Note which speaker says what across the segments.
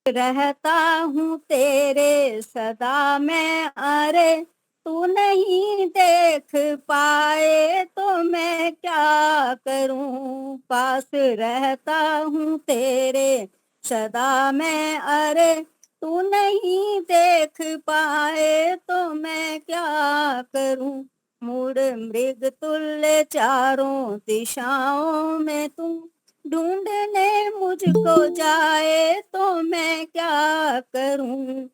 Speaker 1: रहता हूँ तेरे सदा मैं, अरे तू नहीं देख पाए तो मैं क्या करूँ। पास रहता हूँ तेरे सदा मैं, अरे तू नहीं देख पाए तो मैं क्या करूँ। मूड मृग तुल्य चारों दिशाओं में तू ढूंढने मुझको जाए तो मैं क्या करूं।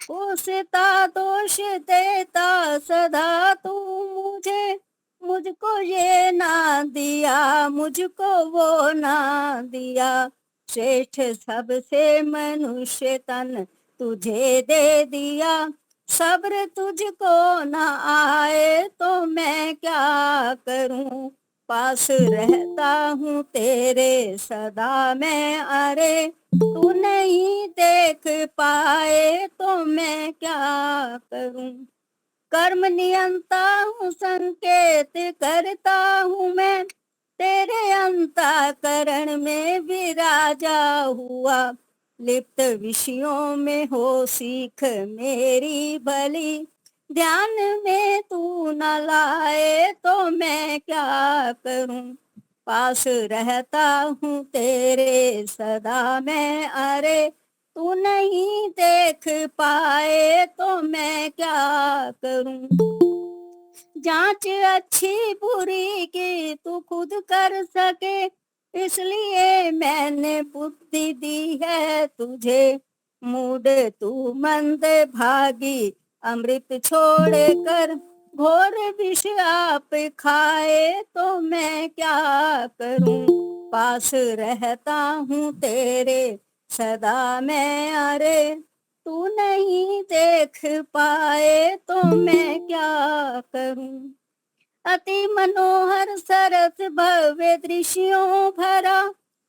Speaker 1: कोसता दोष देता सदा तू मुझे, मुझको ये ना दिया, मुझको वो ना दिया। श्रेष्ठ सबसे मनुष्य तन तुझे दे दिया, सब्र तुझको ना आए तो मैं क्या करूं। पास रहता हूँ तेरे सदा मैं, अरे तू नहीं देख पाए तो मैं क्या करूं। कर्म नियंता हूँ संकेत करता हूँ मैं, तेरे अंतःकरण में विराजा हुआ। लिप्त विषयों में हो सीख मेरी भली, ध्यान में तू न लाए तो मैं क्या करूं। पास रहता हूँ तेरे सदा मैं, अरे तू नहीं देख पाए तो मैं क्या करूं। जांच अच्छी बुरी की तू खुद कर सके, इसलिए मैंने बुद्धि दी है तुझे। मूड तू मंद भागी अमृत छोड़ कर, घोर विष आप खाए तो मैं क्या करूं। पास रहता हूँ तेरे सदा मैं, अरे तू नहीं देख पाए तो मैं क्या करूं। अति मनोहर सरस भव्य दृश्यों भरा,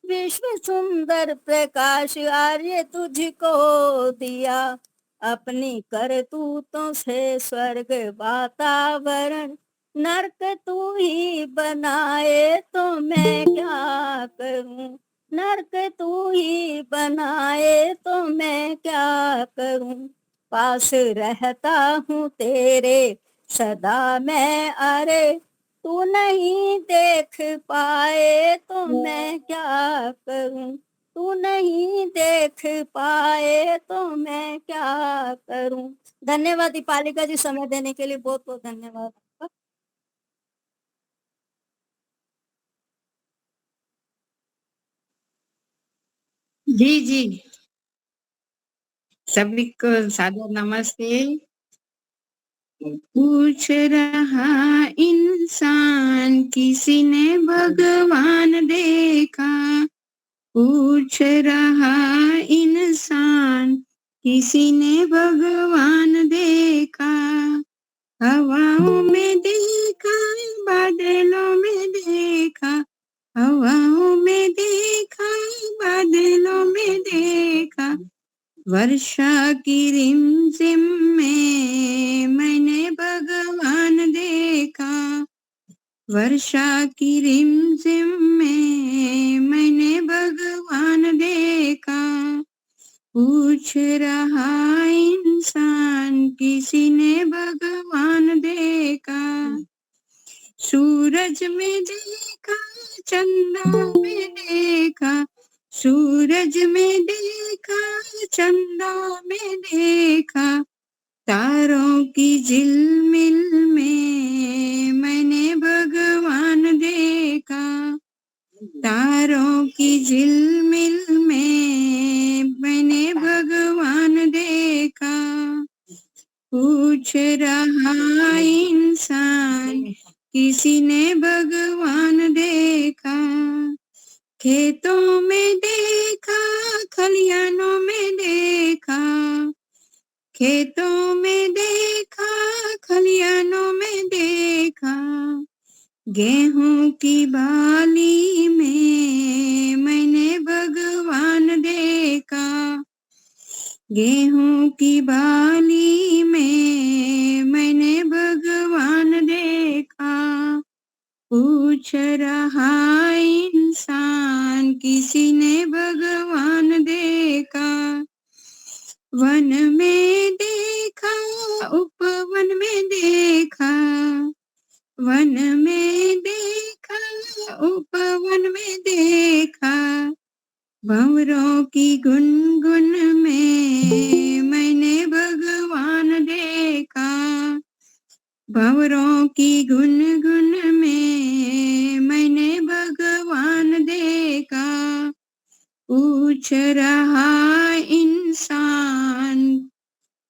Speaker 1: विश्व सुंदर प्रकाश आर्य तुझको दिया। अपनी करतूतों से स्वर्ग वातावरण नरक तू ही बनाए तो मैं क्या करूं। नरक तू ही बनाए तो मैं क्या करूं। पास रहता हूँ तेरे सदा मैं, अरे तू नहीं देख पाए तो मैं क्या करूं। तू नहीं देख पाए तो मैं क्या करूं। धन्यवाद दीपालिका जी, समय देने के लिए बहुत बहुत धन्यवाद आपका।
Speaker 2: जी जी, सभी को सादर नमस्ते। पूछ रहा इंसान किसी ने भगवान देखा, पूछ रहा इंसान किसी ने भगवान देखा। हवाओं में देखा, बादलों में देखा, हवाओं में देखा, बादलों में देखा। वर्षा की रिमझिम में मैंने भगवान देखा, वर्षा की रिमझिम में मैंने भगवान देखा। पूछ रहा इंसान किसी ने भगवान देखा। सूरज में देखा, चंदा में देखा, सूरज में देखा, चंदा में देखा। तारों की झिलमिल में मैंने भगवान देखा, तारों की झिलमिल में मैंने भगवान देखा। पूछ रहा इंसान किसी ने भगवान देखा। खेतों में देखा, खलियानों में देखा, खेतों में देखा, खलियानों में देखा। गेहूं की बाली में मैंने भगवान देखा, गेहूं की बाली में मैंने भगवान देखा। पूछ रहा इंसान किसी ने भगवान देखा। भंवरों की गुनगुन में मैंने भगवान देखा, पूछ रहा इंसान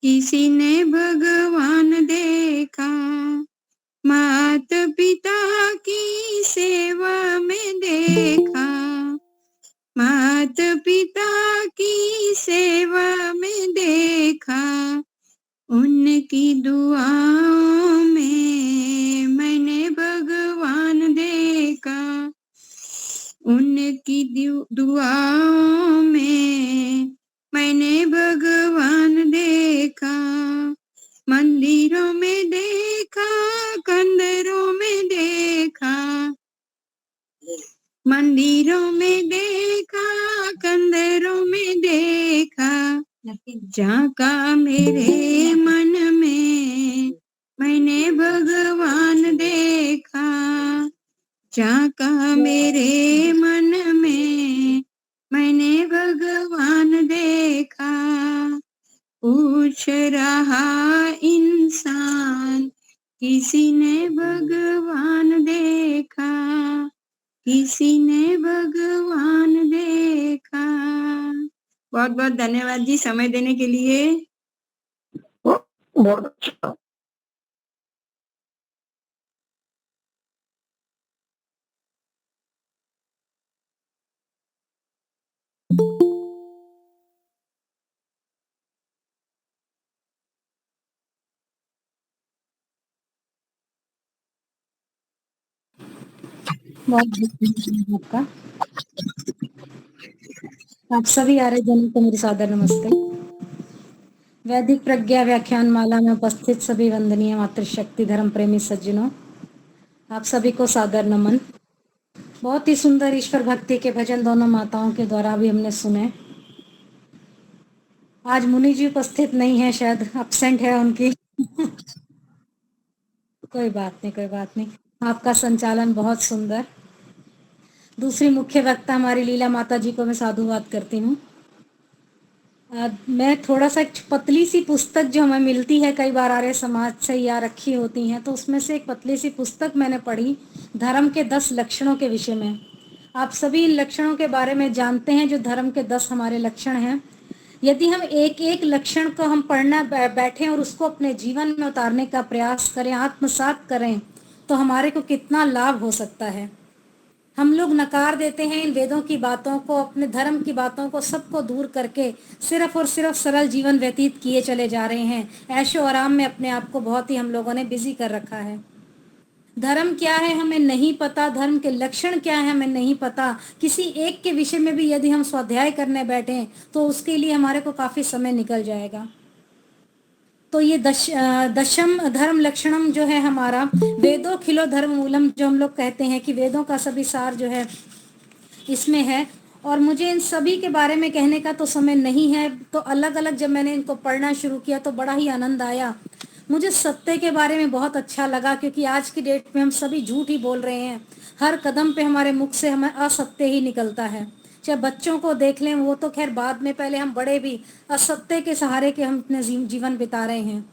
Speaker 2: किसी ने भगवान देखा। मात पिता की सेवा में देखा, मात पिता की सेवा में देखा, उनकी दुआओं में मैंने भगवान देखा, उनकी दुआओं में मैंने भगवान देखा। मंदिरों में देखा, कंदरों में देखा, मंदिरों में देखा, कंदरों में देखा, झांका मेरे मन में मैंने भगवान देखा, झांका मेरे मन में मैंने भगवान देखा। पूछ रहा इंसान किसी ने भगवान देखा, किसी ने भगवान देखा। बहुत बहुत धन्यवाद जी समय देने के लिए।
Speaker 3: बहुत अच्छा।
Speaker 4: बहुत धन्यवाद आपका। आप सभी आर्यजनों को मेरी सादर नमस्ते। वैदिक प्रज्ञा व्याख्यान माला में उपस्थित सभी वंदनीय मातृशक्ति धर्म प्रेमी सज्जनों, आप सभी को सादर नमन। बहुत ही सुंदर ईश्वर भक्ति के भजन दोनों माताओं के द्वारा भी हमने सुने। आज मुनि जी उपस्थित नहीं है, शायद एब्सेंट है उनकी। कोई बात नहीं, कोई बात नहीं। आपका संचालन बहुत सुंदर। दूसरी मुख्य वक्ता हमारी लीला माता जी को मैं साधुवाद करती हूँ। मैं थोड़ा सा एक पतली सी पुस्तक जो हमें मिलती है कई बार आर्य समाज से या रखी होती हैं, तो उसमें से एक पतली सी पुस्तक मैंने पढ़ी, धर्म के 10 लक्षणों के विषय में। आप सभी इन लक्षणों के बारे में जानते हैं, जो धर्म के 10 हमारे लक्षण हैं। यदि हम एक एक लक्षण को हम पढ़ना बैठें और उसको अपने जीवन में उतारने का प्रयास करें, आत्मसात करें, तो हमारे को कितना लाभ हो सकता है। हम लोग नकार देते हैं इन वेदों की बातों को, अपने धर्म की बातों को सबको दूर करके सिर्फ और सिर्फ सरल जीवन व्यतीत किए चले जा रहे हैं। ऐशो आराम में अपने आप को बहुत ही हम लोगों ने बिजी कर रखा है। धर्म क्या है हमें नहीं पता, धर्म के लक्षण क्या है हमें नहीं पता। किसी एक के विषय में भी यदि हम स्वाध्याय करने बैठे तो उसके लिए हमारे को काफी समय निकल जाएगा। तो ये दशम धर्म लक्षणम जो है हमारा, वेदों खिलो धर्म मूलम, जो हम लोग कहते हैं कि वेदों का सभी सार जो है इसमें है। और मुझे इन सभी के बारे में कहने का तो समय नहीं है, तो अलग अलग जब मैंने इनको पढ़ना शुरू किया तो बड़ा ही आनंद आया। मुझे सत्य के बारे में बहुत अच्छा लगा, क्योंकि आज की डेट में हम सभी झूठ ही बोल रहे हैं। हर कदम पे हमारे मुख से हमें असत्य ही निकलता है। चाहे बच्चों को देख लें, वो तो खैर बाद में, पहले हम बड़े भी असत्य के सहारे के हम अपने जीवन बिता रहे हैं।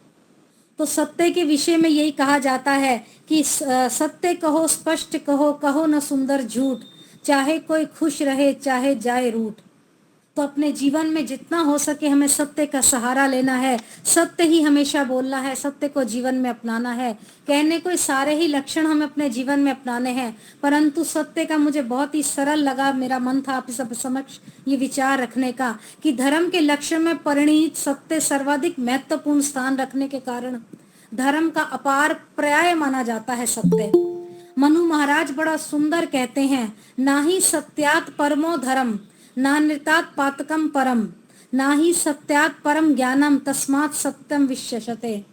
Speaker 4: तो सत्य के विषय में यही कहा जाता है कि सत्य कहो, स्पष्ट कहो, कहो न सुंदर झूठ, चाहे कोई खुश रहे चाहे जाए रूठ। तो अपने जीवन में जितना हो सके हमें सत्य का सहारा लेना है, सत्य ही हमेशा बोलना है, सत्य को जीवन में अपनाना है। कहने को सारे ही लक्षण हमें अपने जीवन में अपनाने हैं, परंतु सत्य का मुझे बहुत ही सरल लगा। मेरा मन था आप सब समक्ष ये विचार रखने का कि धर्म के लक्षण में परिणीत सत्य सर्वाधिक महत्वपूर्ण स्थान रखने के कारण धर्म का अपार पर्याय माना जाता है सत्य। मनु महाराज बड़ा सुंदर कहते हैं, ना ही सत्यात परमो धर्म, ना नृतात पातकम परम, ना ही सत्यात परम ज्ञानम, तस्मात् सत्यम विश्वसते।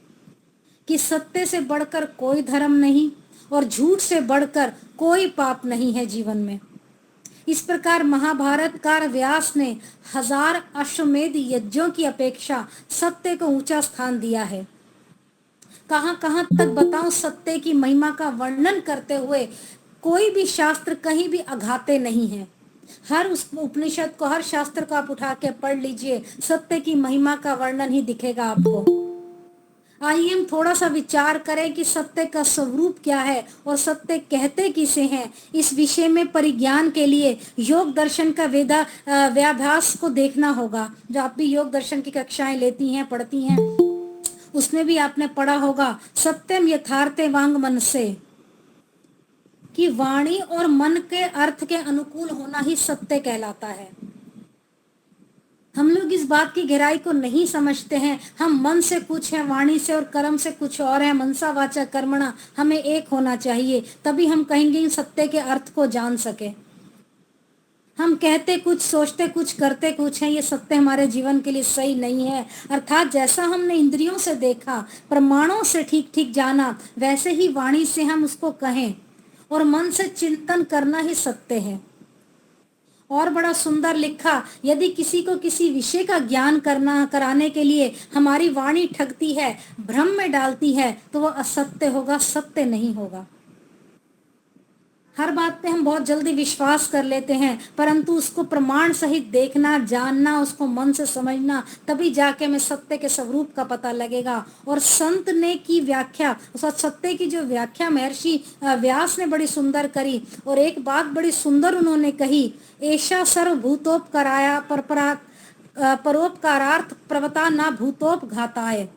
Speaker 4: कि सत्य से बढ़कर कोई धर्म नहीं और झूठ से बढ़कर कोई पाप नहीं है जीवन में। इस प्रकार महाभारत कार व्यास ने 1000 अश्वमेध यज्ञों की अपेक्षा सत्य को ऊंचा स्थान दिया है। कहां कहां तक बताऊं, सत्य की महिमा का वर्णन करते हुए कोई भी शास्त्र कहीं भी अघाते नहीं है। हर उस उपनिषद को, हर शास्त्र को आप उठा के पढ़ लीजिए, सत्य की महिमा का वर्णन ही दिखेगा आपको। आइए हम थोड़ा सा विचार करें कि सत्य का स्वरूप क्या है और सत्य कहते किसे हैं। इस विषय में परिज्ञान के लिए योग दर्शन का व्याभ्यास को देखना होगा। जो आप भी योग दर्शन की कक्षाएं लेती हैं, पढ़ती हैं, उसमें भी आपने पढ़ा होगा सत्यम यथार्थे वांग मन से, कि वाणी और मन के अर्थ के अनुकूल होना ही सत्य कहलाता है। हम लोग इस बात की गहराई को नहीं समझते हैं। हम मन से कुछ है, वाणी से और कर्म से कुछ और है। मनसा वाचा कर्मणा, हमें एक होना चाहिए, तभी हम कहेंगे इन सत्य के अर्थ को जान सके। हम कहते कुछ, सोचते कुछ, करते कुछ है, ये सत्य हमारे जीवन के लिए सही नहीं है। अर्थात जैसा हमने इंद्रियों से देखा, प्रमाणों से ठीक ठीक जाना, वैसे ही वाणी से हम उसको कहें और मन से चिंतन करना ही सत्य है। और बड़ा सुंदर लिखा, यदि किसी को किसी विषय का ज्ञान कराने के लिए हमारी वाणी ठगती है, भ्रम में डालती है, तो वह असत्य होगा, सत्य नहीं होगा। हर बात पे हम बहुत जल्दी विश्वास कर लेते हैं, परंतु उसको प्रमाण सहित देखना, जानना, उसको मन से समझना, तभी जाके हमें सत्य के स्वरूप का पता लगेगा। और संत ने की व्याख्या, सत्य की जो व्याख्या महर्षि व्यास ने बड़ी सुंदर करी, और एक बात बड़ी सुंदर उन्होंने कही, ऐसा सर्वभूतोपकाराया परोपकारार्थ प्रवता ना भूतोपघाताय।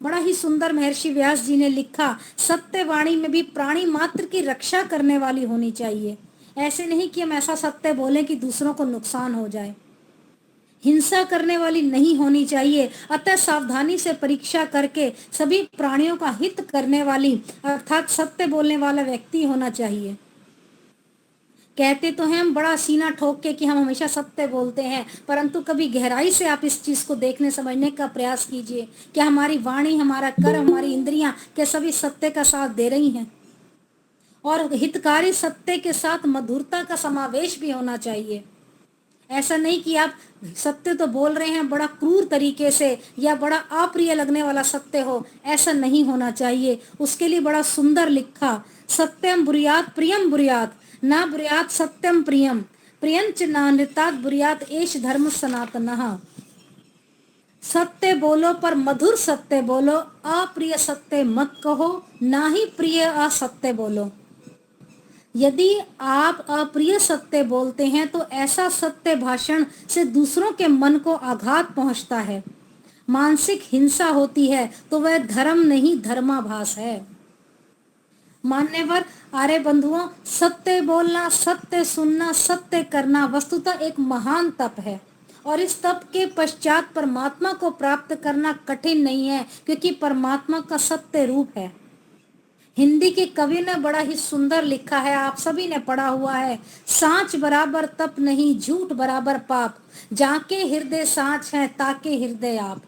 Speaker 4: बड़ा ही सुंदर महर्षि व्यास जी ने लिखा, सत्य वाणी में भी प्राणी मात्र की रक्षा करने वाली होनी चाहिए। ऐसे नहीं कि हम ऐसा सत्य बोलें कि दूसरों को नुकसान हो जाए। हिंसा करने वाली नहीं होनी चाहिए। अतः सावधानी से परीक्षा करके सभी प्राणियों का हित करने वाली अर्थात सत्य बोलने वाला व्यक्ति होना चाहिए। कहते तो हैं हम बड़ा सीना ठोक के कि हम हमेशा सत्य बोलते हैं, परंतु कभी गहराई से आप इस चीज को देखने समझने का प्रयास कीजिए। क्या हमारी वाणी, हमारा कर्म, हमारी इंद्रियां क्या सभी सत्य का साथ दे रही हैं? और हितकारी सत्य के साथ मधुरता का समावेश भी होना चाहिए। ऐसा नहीं कि आप सत्य तो बोल रहे हैं बड़ा क्रूर तरीके से या बड़ा अप्रिय लगने वाला सत्य हो, ऐसा नहीं होना चाहिए। उसके लिए बड़ा सुंदर लिखा, सत्यम बुरियात प्रियम बुरियात ना बुरियात सत्यम प्रियम प्रियंच ना नृतात बुरियात एश धर्म सनातनः। सत्य बोलो पर मधुर सत्य बोलो, अप्रिय सत्य मत कहो, ना ही प्रिय असत्य बोलो। यदि आप अप्रिय सत्य बोलते हैं तो ऐसा सत्य भाषण से दूसरों के मन को आघात पहुंचता है, मानसिक हिंसा होती है, तो वह धर्म नहीं धर्माभास है। मान्यवर आर्य बंधुओं, सत्य बोलना, सत्य सुनना, सत्य करना वस्तुतः एक महान तप है, और इस तप के पश्चात परमात्मा को प्राप्त करना कठिन नहीं है, क्योंकि परमात्मा का सत्य रूप है। हिंदी के कवि ने बड़ा ही सुंदर लिखा है, आप सभी ने पढ़ा हुआ है, सांच बराबर तप नहीं, झूठ बराबर पाप, जाके हृदय सांच है, ताके हृदय आप।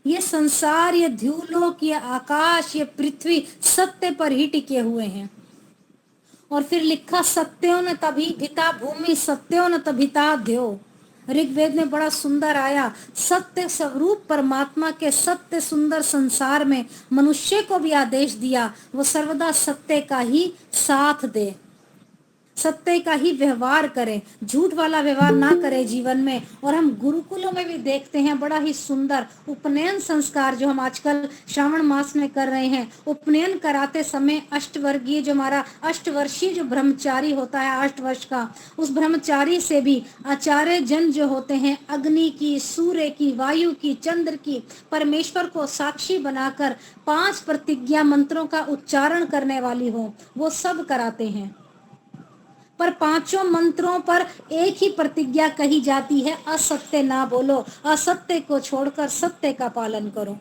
Speaker 4: ये संसार, ये ध्युलोक, ये आकाश, ये पृथ्वी सत्य पर ही टिके हुए हैं। और फिर लिखा, सत्यो न तभिता भूमि, सत्यो न तभिता द्यो। ऋग्वेद में बड़ा सुंदर आया, सत्य स्वरूप परमात्मा के सत्य सुंदर संसार में मनुष्य को भी आदेश दिया वो सर्वदा सत्य का ही साथ दे, सत्य का ही व्यवहार करें, झूठ वाला व्यवहार ना करें जीवन में। और हम गुरुकुलों में भी देखते हैं बड़ा ही सुंदर उपनयन संस्कार जो हम आजकल श्रावण मास में कर रहे हैं। उपनयन कराते समय अष्टवर्गीय जो हमारा अष्टवर्षीय जो ब्रह्मचारी होता है 8 वर्ष का, उस ब्रह्मचारी से भी आचार्य जन जो होते हैं अग्नि की, सूर्य की, वायु की, चंद्र की, परमेश्वर को साक्षी बनाकर 5 प्रतिज्ञा मंत्रों का उच्चारण करने वाली हो, वो सब कराते हैं। पर 5 मंत्रों पर एक ही प्रतिज्ञा कही जाती है, असत्य ना बोलो, असत्य को छोड़कर सत्य का पालन करो।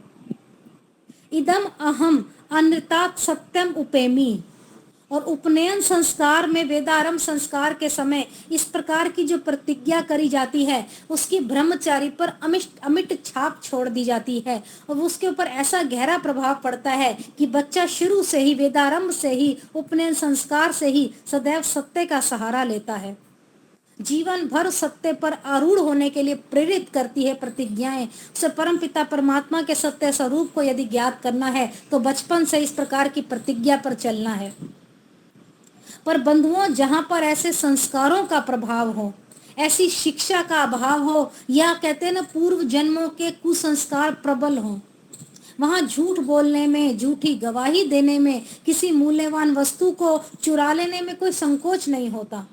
Speaker 4: इदम अहम अनृतात सत्यम उपेमी। और उपनयन संस्कार में, वेदारंभ संस्कार के समय इस प्रकार की जो प्रतिज्ञा करी जाती है उसकी ब्रह्मचारी पर अमिट छाप छोड़ दी जाती है, और उसके ऊपर ऐसा गहरा प्रभाव पड़ता है कि बच्चा शुरू से ही, वेदारंभ से ही, उपनयन संस्कार से ही सदैव सत्य का सहारा लेता है। जीवन भर सत्य पर आरूढ़ होने के लिए प्रेरित करती है प्रतिज्ञाएं। उसे परमपिता परमात्मा के सत्य स्वरूप को यदि ज्ञात करना है तो बचपन से इस प्रकार की प्रतिज्ञा पर चलना है। पर बंधुओं, जहां पर ऐसे संस्कारों का प्रभाव हो, ऐसी शिक्षा का अभाव हो, या कहते हैं ना पूर्व जन्मों के कुसंस्कार प्रबल हो, वहां झूठ बोलने में, झूठी गवाही देने में, किसी मूल्यवान वस्तु को चुरा लेने में कोई संकोच नहीं होता।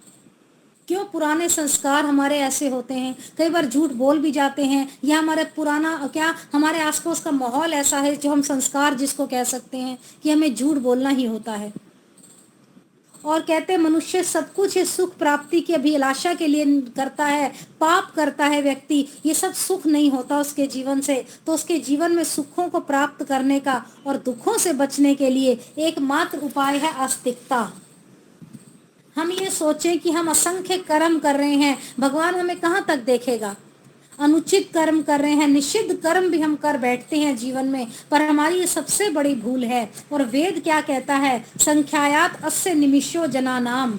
Speaker 4: क्यों? पुराने संस्कार हमारे ऐसे होते हैं, कई बार झूठ बोल भी जाते हैं, या हमारे पुराना क्या हमारे आसपास का माहौल ऐसा है जो हम संस्कार जिसको कह सकते हैं कि हमें झूठ बोलना ही होता है। और कहते हैं मनुष्य सब कुछ इस सुख प्राप्ति की अभिलाषा के लिए करता है, पाप करता है व्यक्ति, ये सब सुख नहीं होता उसके जीवन से। तो उसके जीवन में सुखों को प्राप्त करने का और दुखों से बचने के लिए एकमात्र उपाय है आस्तिकता। हम ये सोचें कि हम असंख्य कर्म कर रहे हैं, भगवान हमें कहाँ तक देखेगा। अनुचित कर्म कर रहे हैं, निषिद्ध कर्म भी हम कर बैठते हैं जीवन में, पर हमारी ये सबसे बड़ी भूल है। और वेद क्या कहता है? संख्यायात अस्य निमिषो जनानाम।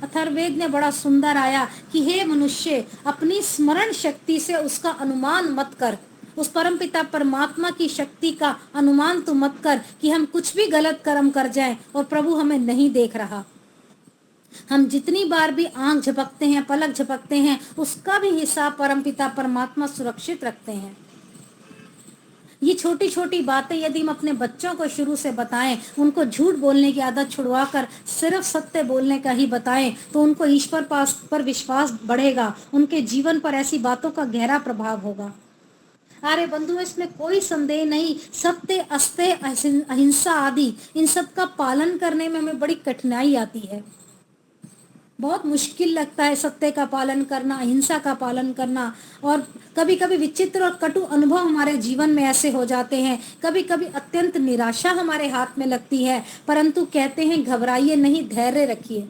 Speaker 4: अथर्ववेद ने बड़ा सुंदर आया कि हे मनुष्य, अपनी स्मरण शक्ति से उसका अनुमान मत कर, उस परमपिता परमात्मा की शक्ति का अनुमान तो मत कर कि हम कुछ भी गलत कर्म कर जाएं और प्रभु हमें नहीं देख रहा। हम जितनी बार भी आंख झपकते हैं, पलक झपकते हैं, उसका भी हिसाब परमपिता परमात्मा सुरक्षित रखते हैं। ये छोटी छोटी बातें यदि हम अपने बच्चों को शुरू से बताएं, उनको झूठ बोलने की आदत छुड़वाकर सिर्फ सत्य बोलने का ही बताएं, तो उनको ईश्वर पर विश्वास बढ़ेगा, उनके जीवन पर ऐसी बातों का गहरा प्रभाव होगा। अरे बंधु, इसमें कोई संदेह नहीं, सत्य, अस्त्य, अहिंसा आदि इन सब का पालन करने में हमें बड़ी कठिनाई आती है। बहुत मुश्किल लगता है सत्य का पालन करना, अहिंसा का पालन करना। और कभी कभी विचित्र और कटु अनुभव हमारे जीवन में ऐसे हो जाते हैं, कभी कभी अत्यंत निराशा हमारे हाथ में लगती है, परंतु कहते हैं घबराइए नहीं, धैर्य रखिए।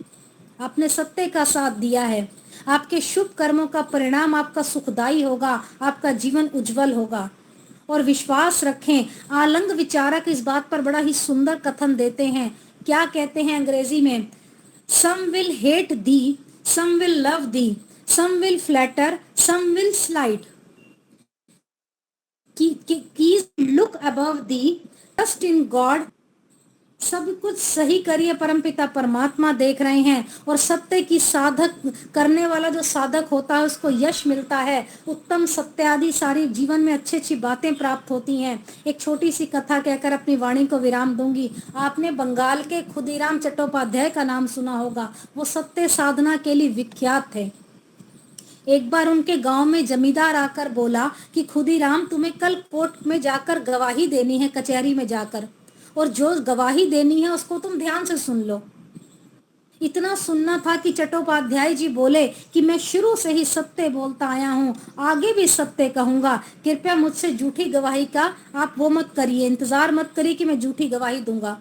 Speaker 4: आपने सत्य का साथ दिया है, आपके शुभ कर्मों का परिणाम आपका सुखदायी होगा, आपका जीवन उज्जवल होगा। और विश्वास रखें। आलंग विचारक इस बात पर बड़ा ही सुंदर कथन देते हैं। क्या कहते हैं अंग्रेजी में? Some will hate thee, some will love thee, some will flatter, some will slight. Look above thee, trust in God. सब कुछ सही करिए, परमपिता परमात्मा देख रहे हैं। और सत्य की साधक करने वाला जो साधक होता है उसको यश मिलता है, उत्तम सत्य आदि सारी जीवन में अच्छी अच्छी बातें प्राप्त होती हैं। एक छोटी सी कथा कहकर अपनी वाणी को विराम दूंगी। आपने बंगाल के खुदीराम चट्टोपाध्याय का नाम सुना होगा, वो सत्य साधना के लिए विख्यात थे। एक बार उनके गांव में जमींदार आकर बोला कि खुदीराम, तुम्हें कल कोर्ट में जाकर गवाही देनी है, कचहरी में जाकर, और जो गवाही देनी है उसको तुम ध्यान से सुन लो। इतना सुनना था कि चट्टोपाध्याय जी बोले कि मैं शुरू से ही सत्य बोलता आया हूँ, आगे भी सत्य कहूंगा, कृपया मुझसे झूठी गवाही का आप वो मत करिए, इंतजार मत करिए कि मैं झूठी गवाही दूंगा।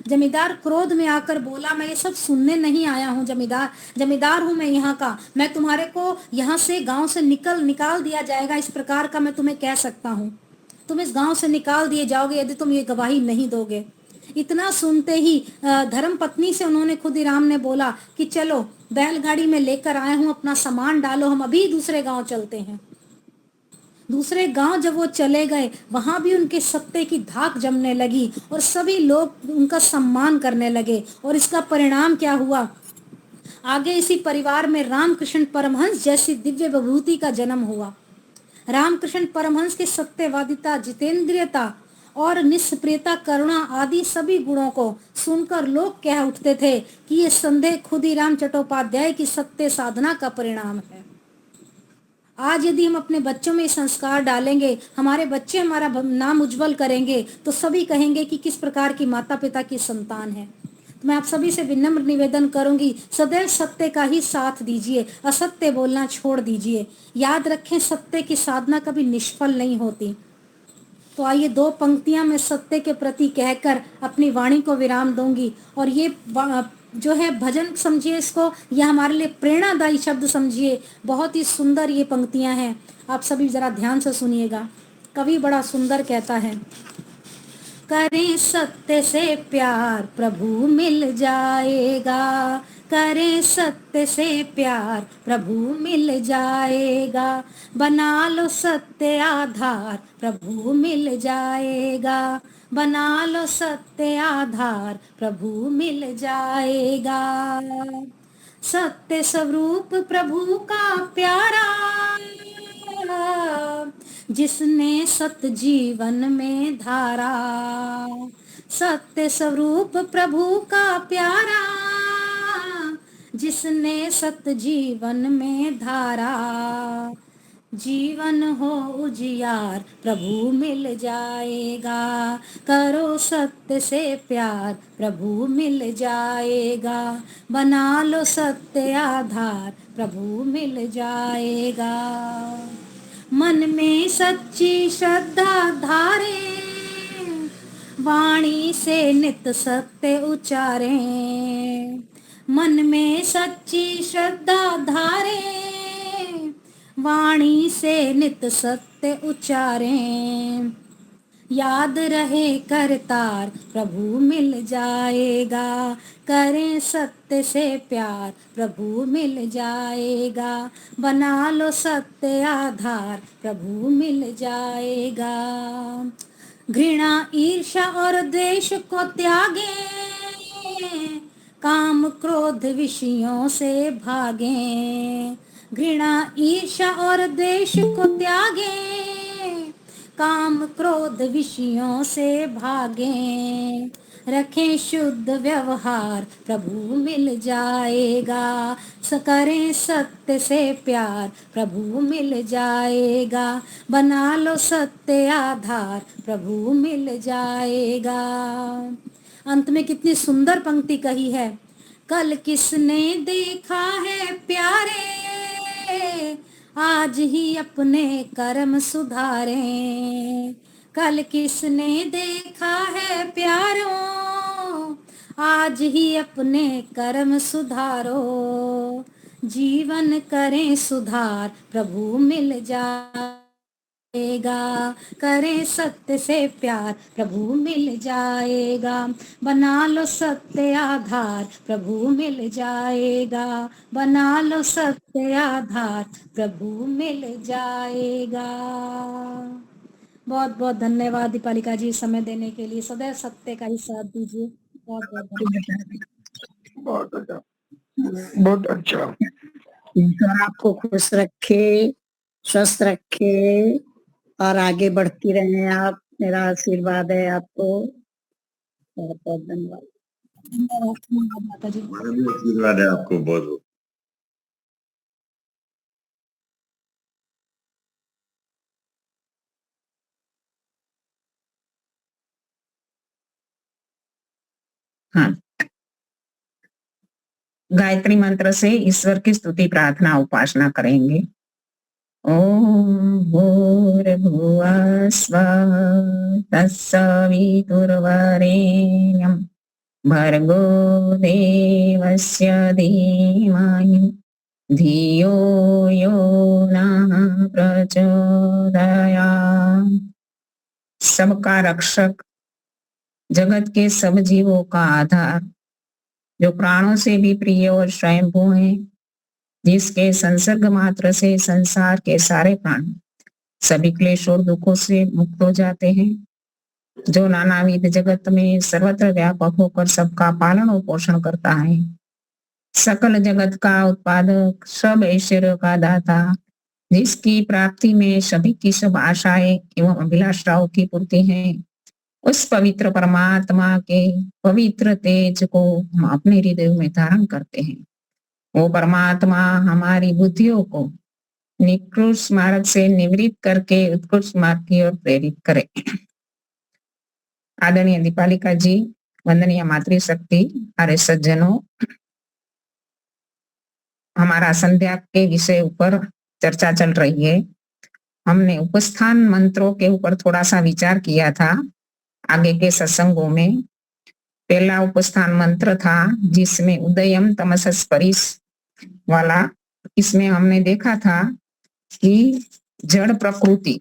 Speaker 4: जमींदार क्रोध में आकर बोला, मैं ये सब सुनने नहीं आया हूँ, जमींदार हूँ मैं यहाँ का, मैं तुम्हारे को यहाँ से गांव से निकाल दिया जाएगा, इस प्रकार का मैं तुम्हें कह सकता हूँ। तुम इस गांव से निकाल दिए जाओगे यदि तुम ये गवाही नहीं दोगे। इतना सुनते ही धर्म पत्नी से उन्होंने खुदीराम ने बोला कि चलो बैलगाड़ी में लेकर आए हूँ, अपना सामान डालो, हम अभी दूसरे गांव चलते हैं। दूसरे गांव जब वो चले गए, वहां भी उनके सत्य की धाक जमने लगी और सभी लोग उनका सम्मान करने लगे। और इसका परिणाम क्या हुआ? आगे इसी परिवार में रामकृष्ण परमहंस जैसी दिव्य विभूति का जन्म हुआ। रामकृष्ण परमहंस की सत्यवादिता, जितेंद्रियता और निष्प्रियता, करुणा आदि सभी गुणों को सुनकर लोग कह उठते थे कि ये संदेह खुदीराम चट्टोपाध्याय की सत्य साधना का परिणाम है। आज यदि हम अपने बच्चों में संस्कार डालेंगे, हमारे बच्चे हमारा नाम उज्जवल करेंगे, तो सभी कहेंगे कि किस प्रकार की माता पिता की संतान है। तो मैं आप सभी से विनम्र निवेदन करूंगी, सदैव सत्य का ही साथ दीजिए, असत्य बोलना छोड़ दीजिए। याद रखें, सत्य की साधना कभी निष्फल नहीं होती। तो आइए दो पंक्तियां मैं सत्य के प्रति कहकर अपनी वाणी को विराम दूंगी। और ये जो है भजन समझिए इसको, या हमारे लिए प्रेरणादायी शब्द समझिए। बहुत ही सुंदर ये पंक्तियां हैं, आप सभी जरा ध्यान से सुनिएगा। कवि बड़ा सुंदर कहता है, करें सत्य से प्यार प्रभु मिल जाएगा, करें सत्य से प्यार प्रभु मिल जाएगा, बना लो सत्य आधार प्रभु मिल जाएगा, बना लो सत्य आधार प्रभु मिल जाएगा। सत्य स्वरूप प्रभु का प्यारा, जिसने सत जीवन में धारा, सत्य स्वरूप प्रभु का प्यारा, जिसने सत जीवन में धारा, जीवन हो उजियार प्रभु मिल जाएगा, करो सत्य से प्यार प्रभु मिल जाएगा, बना लो सत्य आधार प्रभु मिल जाएगा। मन में सच्ची श्रद्धा धारे, वाणी से नित सत्य उचारे, मन में सच्ची श्रद्धा धारे, वाणी से नित सत्य उचारें, याद रहे करतार प्रभु मिल जाएगा, करें सत्य से प्यार प्रभु मिल जाएगा, बना लो सत्य आधार प्रभु मिल जाएगा। घृणा ईर्ष्या और द्वेष को त्यागे, काम क्रोध विषयों से भागे, घृणा ईर्ष्या और द्वेष को त्यागे, काम क्रोध विषयों से भागे, रखें शुद्ध व्यवहार प्रभु मिल जाएगा, करें सत्य से प्यार प्रभु मिल जाएगा, बना लो सत्य आधार प्रभु मिल जाएगा। अंत में कितनी सुंदर पंक्ति कही है, कल किसने देखा है प्यारे, आज ही अपने कर्म सुधारें, कल किसने देखा है प्यारों, आज ही अपने कर्म सुधारो, जीवन करें सुधार प्रभु मिल जाएगा, करें सत्य से प्यार प्रभु मिल जाएगा, बना लो सत्य आधार प्रभु मिल जाएगा, बना लो सत्य आधार प्रभु मिल जाएगा। बहुत बहुत धन्यवाद दीपालिका जी समय देने के लिए, सदैव सत्य का ही साथ दीजिए। बहुत बहुत धन्यवाद।
Speaker 3: बहुत अच्छा, बहुत अच्छा।
Speaker 5: ईश्वर आपको खुश रखे, स्वस्थ रखे और आगे बढ़ती रहे आप, मेरा आशीर्वाद है आपको। बहुत बहुत धन्यवाद।
Speaker 4: धन्यवाद माता जी।
Speaker 6: हमारा भी आशीर्वाद है आपको बहुत बहुत।
Speaker 2: हाँ, गायत्री मंत्र से ईश्वर की स्तुति प्रार्थना उपासना करेंगे। ओम भूर्भुवः स्वः तत्सवितुर्वरेण्यं भर्गो देवस्य धीमहि धियो यो नः प्रचोदयात्। सबका रक्षक, जगत के सब जीवों का आधार, जो प्राणों से भी प्रिय और स्वयंभू है, जिसके संसर्ग मात्र से संसार के सारे प्राणी सभी क्लेश और दुखों से मुक्त हो जाते हैं, जो नानाविध जगत में सर्वत्र व्यापक होकर सबका पालन और पोषण करता है, सकल जगत का उत्पादक, सब ऐश्वर्य का दाता, जिसकी प्राप्ति में सभी की सब आशाएं एवं अभिलाषाओं की पूर्ति है, उस पवित्र परमात्मा के पवित्र तेज को हम अपने हृदय में धारण करते हैं। वो परमात्मा हमारी बुद्धियों को निकृष्ट मार्ग से निवृत्त करके उत्कृष्ट मार्ग की ओर प्रेरित करे। आदरणीय दीपालिका जी, वंदनीय मातृशक्ति, अरे सज्जनों, हमारा संध्या के विषय ऊपर चर्चा चल रही है। हमने उपस्थान मंत्रों के ऊपर थोड़ा सा विचार किया था आगे के सत्संगों में। पहला उपस्थान मंत्र था जिसमें उदयम तमसस् परिस वाला, इसमें हमने देखा था कि जड़ प्रकृति,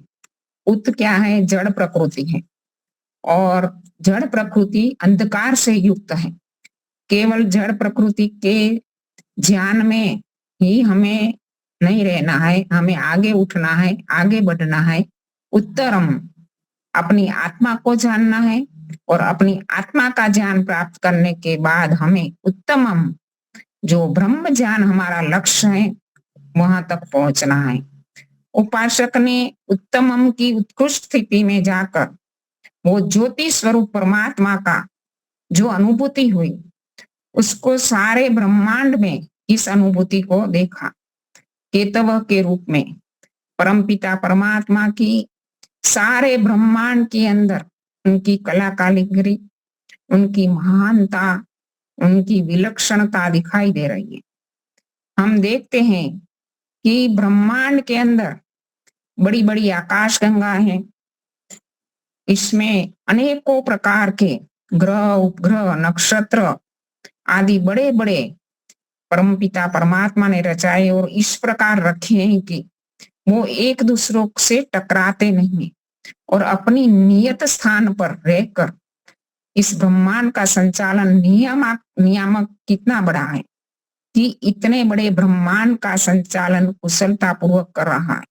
Speaker 2: उत क्या है, जड़ प्रकृति है और जड़ प्रकृति अंधकार से युक्त है। केवल जड़ प्रकृति के ज्ञान में ही हमें नहीं रहना है, हमें आगे उठना है, आगे बढ़ना है, उत्तरम अपनी आत्मा को जानना है और अपनी आत्मा का ज्ञान प्राप्त करने के बाद हमें उत्तमम जो ब्रह्म ज्ञान हमारा लक्ष्य है वहां तक पहुंचना है। उपासक ने उत्तमम की उत्कृष्ट स्थिति में जाकर वो ज्योति स्वरूप परमात्मा का जो अनुभूति हुई, उसको सारे ब्रह्मांड में इस अनुभूति को देखा। केतव के रूप में परमपिता परमात्मा की सारे ब्रह्मांड के अंदर उनकी कला कारीगरी, उनकी महानता, उनकी विलक्षणता दिखाई दे रही है। हम देखते हैं कि ब्रह्मांड के अंदर बड़ी बड़ी आकाश गंगा हैं, इसमें अनेकों प्रकार के ग्रह, उपग्रह, नक्षत्र आदि बड़े बड़े परमपिता परमात्मा ने रचाए और इस प्रकार रखे हैं कि वो एक दूसरों से टकराते नहीं और अपनी नियत स्थान पर रहकर इस ब्रह्मांड का संचालन नियामक कितना बड़ा है कि इतने बड़े ब्रह्मांड का संचालन कुशलता पूर्वक कर रहा है,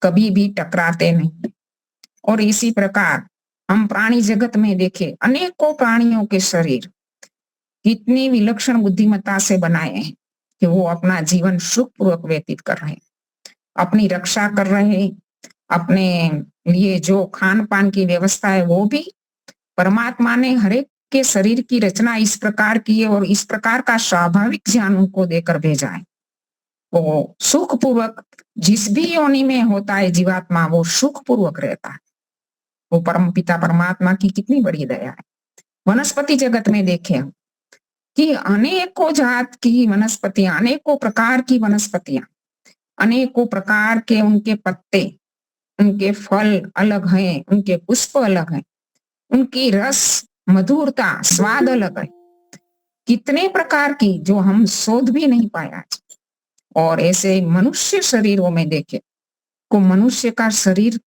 Speaker 2: कभी भी टकराते नहीं। और इसी प्रकार हम प्राणी जगत में देखें, अनेकों प्राणियों के शरीर कितनी विलक्षण बुद्धिमत्ता से बनाए हैं कि वो अपना जीवन सुखपूर्वक व्यतीत कर रहे हैं, अपनी रक्षा कर रहे हैं, अपने लिए जो खान पान की व्यवस्था है वो भी परमात्मा ने हरेक के शरीर की रचना इस प्रकार की है और इस प्रकार का स्वाभाविक ज्ञान उनको देकर भेजा है। वो सुखपूर्वक जिस भी योनि में होता है जीवात्मा, वो सुखपूर्वक रहता है। वो परमपिता परमात्मा की कितनी बड़ी दया है। वनस्पति जगत में देखें कि अनेकों जात की वनस्पतियां, अनेकों प्रकार की वनस्पतियां, अनेकों प्रकार के उनके पत्ते, उनके फल अलग हैं, उनके पुष्प अलग हैं, उनकी रस मधुरता स्वाद अलग है, कितने प्रकार की जो हम शोध भी नहीं पाया। और ऐसे मनुष्य शरीरों में देखे को मनुष्य का शरीर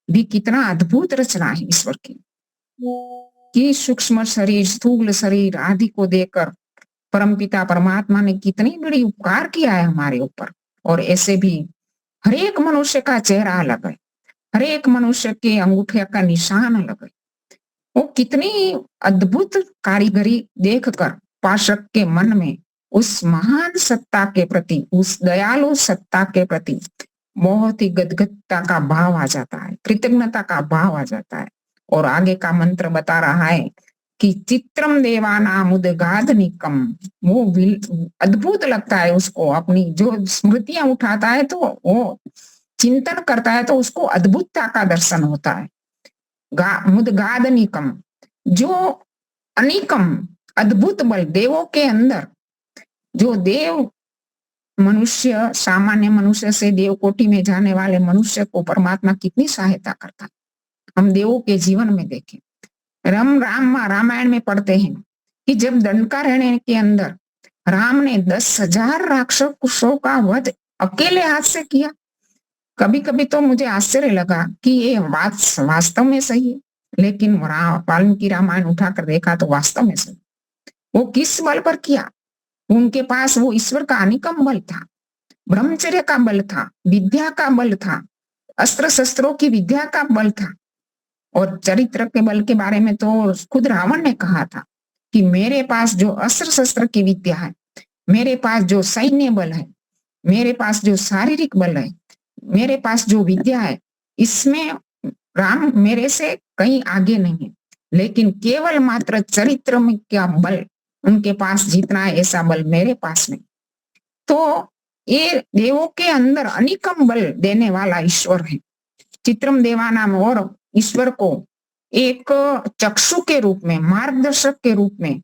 Speaker 2: भी कितना अद्भुत रचना है ईश्वर की, कि सूक्ष्म शरीर, स्थूल शरीर आदि को देकर परमपिता परमात्मा ने कितनी बड़ी उपकार किया है हमारे ऊपर। और ऐसे भी हरेक मनुष्य का चेहरा अलग है, हरेक मनुष्य के अंगूठे का निशान अलग है। वो कितनी अद्भुत कारीगरी देखकर पाशक के मन में उस महान सत्ता के प्रति, उस दयालु सत्ता के प्रति बहुत ही गदगदता का भाव आ जाता है, कृतज्ञता का भाव आ जाता है। और आगे का मंत्र बता रहा है कि चित्रम देवानाम उदगाधनिकम, वो अद्भुत लगता है उसको, अपनी जो स्मृतियां उठाता है तो वो चिंतन करता है तो उसको अद्भुतता का दर्शन होता है। मुदगाधनिकम, जो अनिकम अद्भुत बल देवों के अंदर, जो देव मनुष्य, सामान्य मनुष्य से देव कोटि में जाने वाले मनुष्य को परमात्मा कितनी सहायता करता है। हम देवों के जीवन में देखें, रामायण में पढ़ते हैं कि जब दंडकारण्य के अंदर राम ने 10,000 राक्षसों का वध अकेले हाथ से किया। कभी कभी तो मुझे आश्चर्य लगा कि ये बात वास्तव में सही है, लेकिन वाल्मीकि रामायण उठाकर देखा तो वास्तव में सही। वो किस बल पर किया? उनके पास वो ईश्वर का अनिकम बल था, ब्रह्मचर्य का बल था, विद्या का बल था, अस्त्र शस्त्रों की विद्या का बल था। और चरित्र के बल के बारे में तो खुद रावण ने कहा था कि मेरे पास जो अस्त्र शस्त्र की विद्या है, मेरे पास जो सैन्य बल है, मेरे पास जो शारीरिक बल है, मेरे पास जो विद्या है, इसमें राम मेरे से कहीं आगे नहीं है। लेकिन केवल मात्र चरित्र में क्या बल उनके पास जितना है, ऐसा बल मेरे पास नहीं। तो ये देवों के अंदर अनिकम बल देने वाला ईश्वर है। चित्रम देवानाम, और ईश्वर को एक चक्षु के रूप में, मार्गदर्शक के रूप में,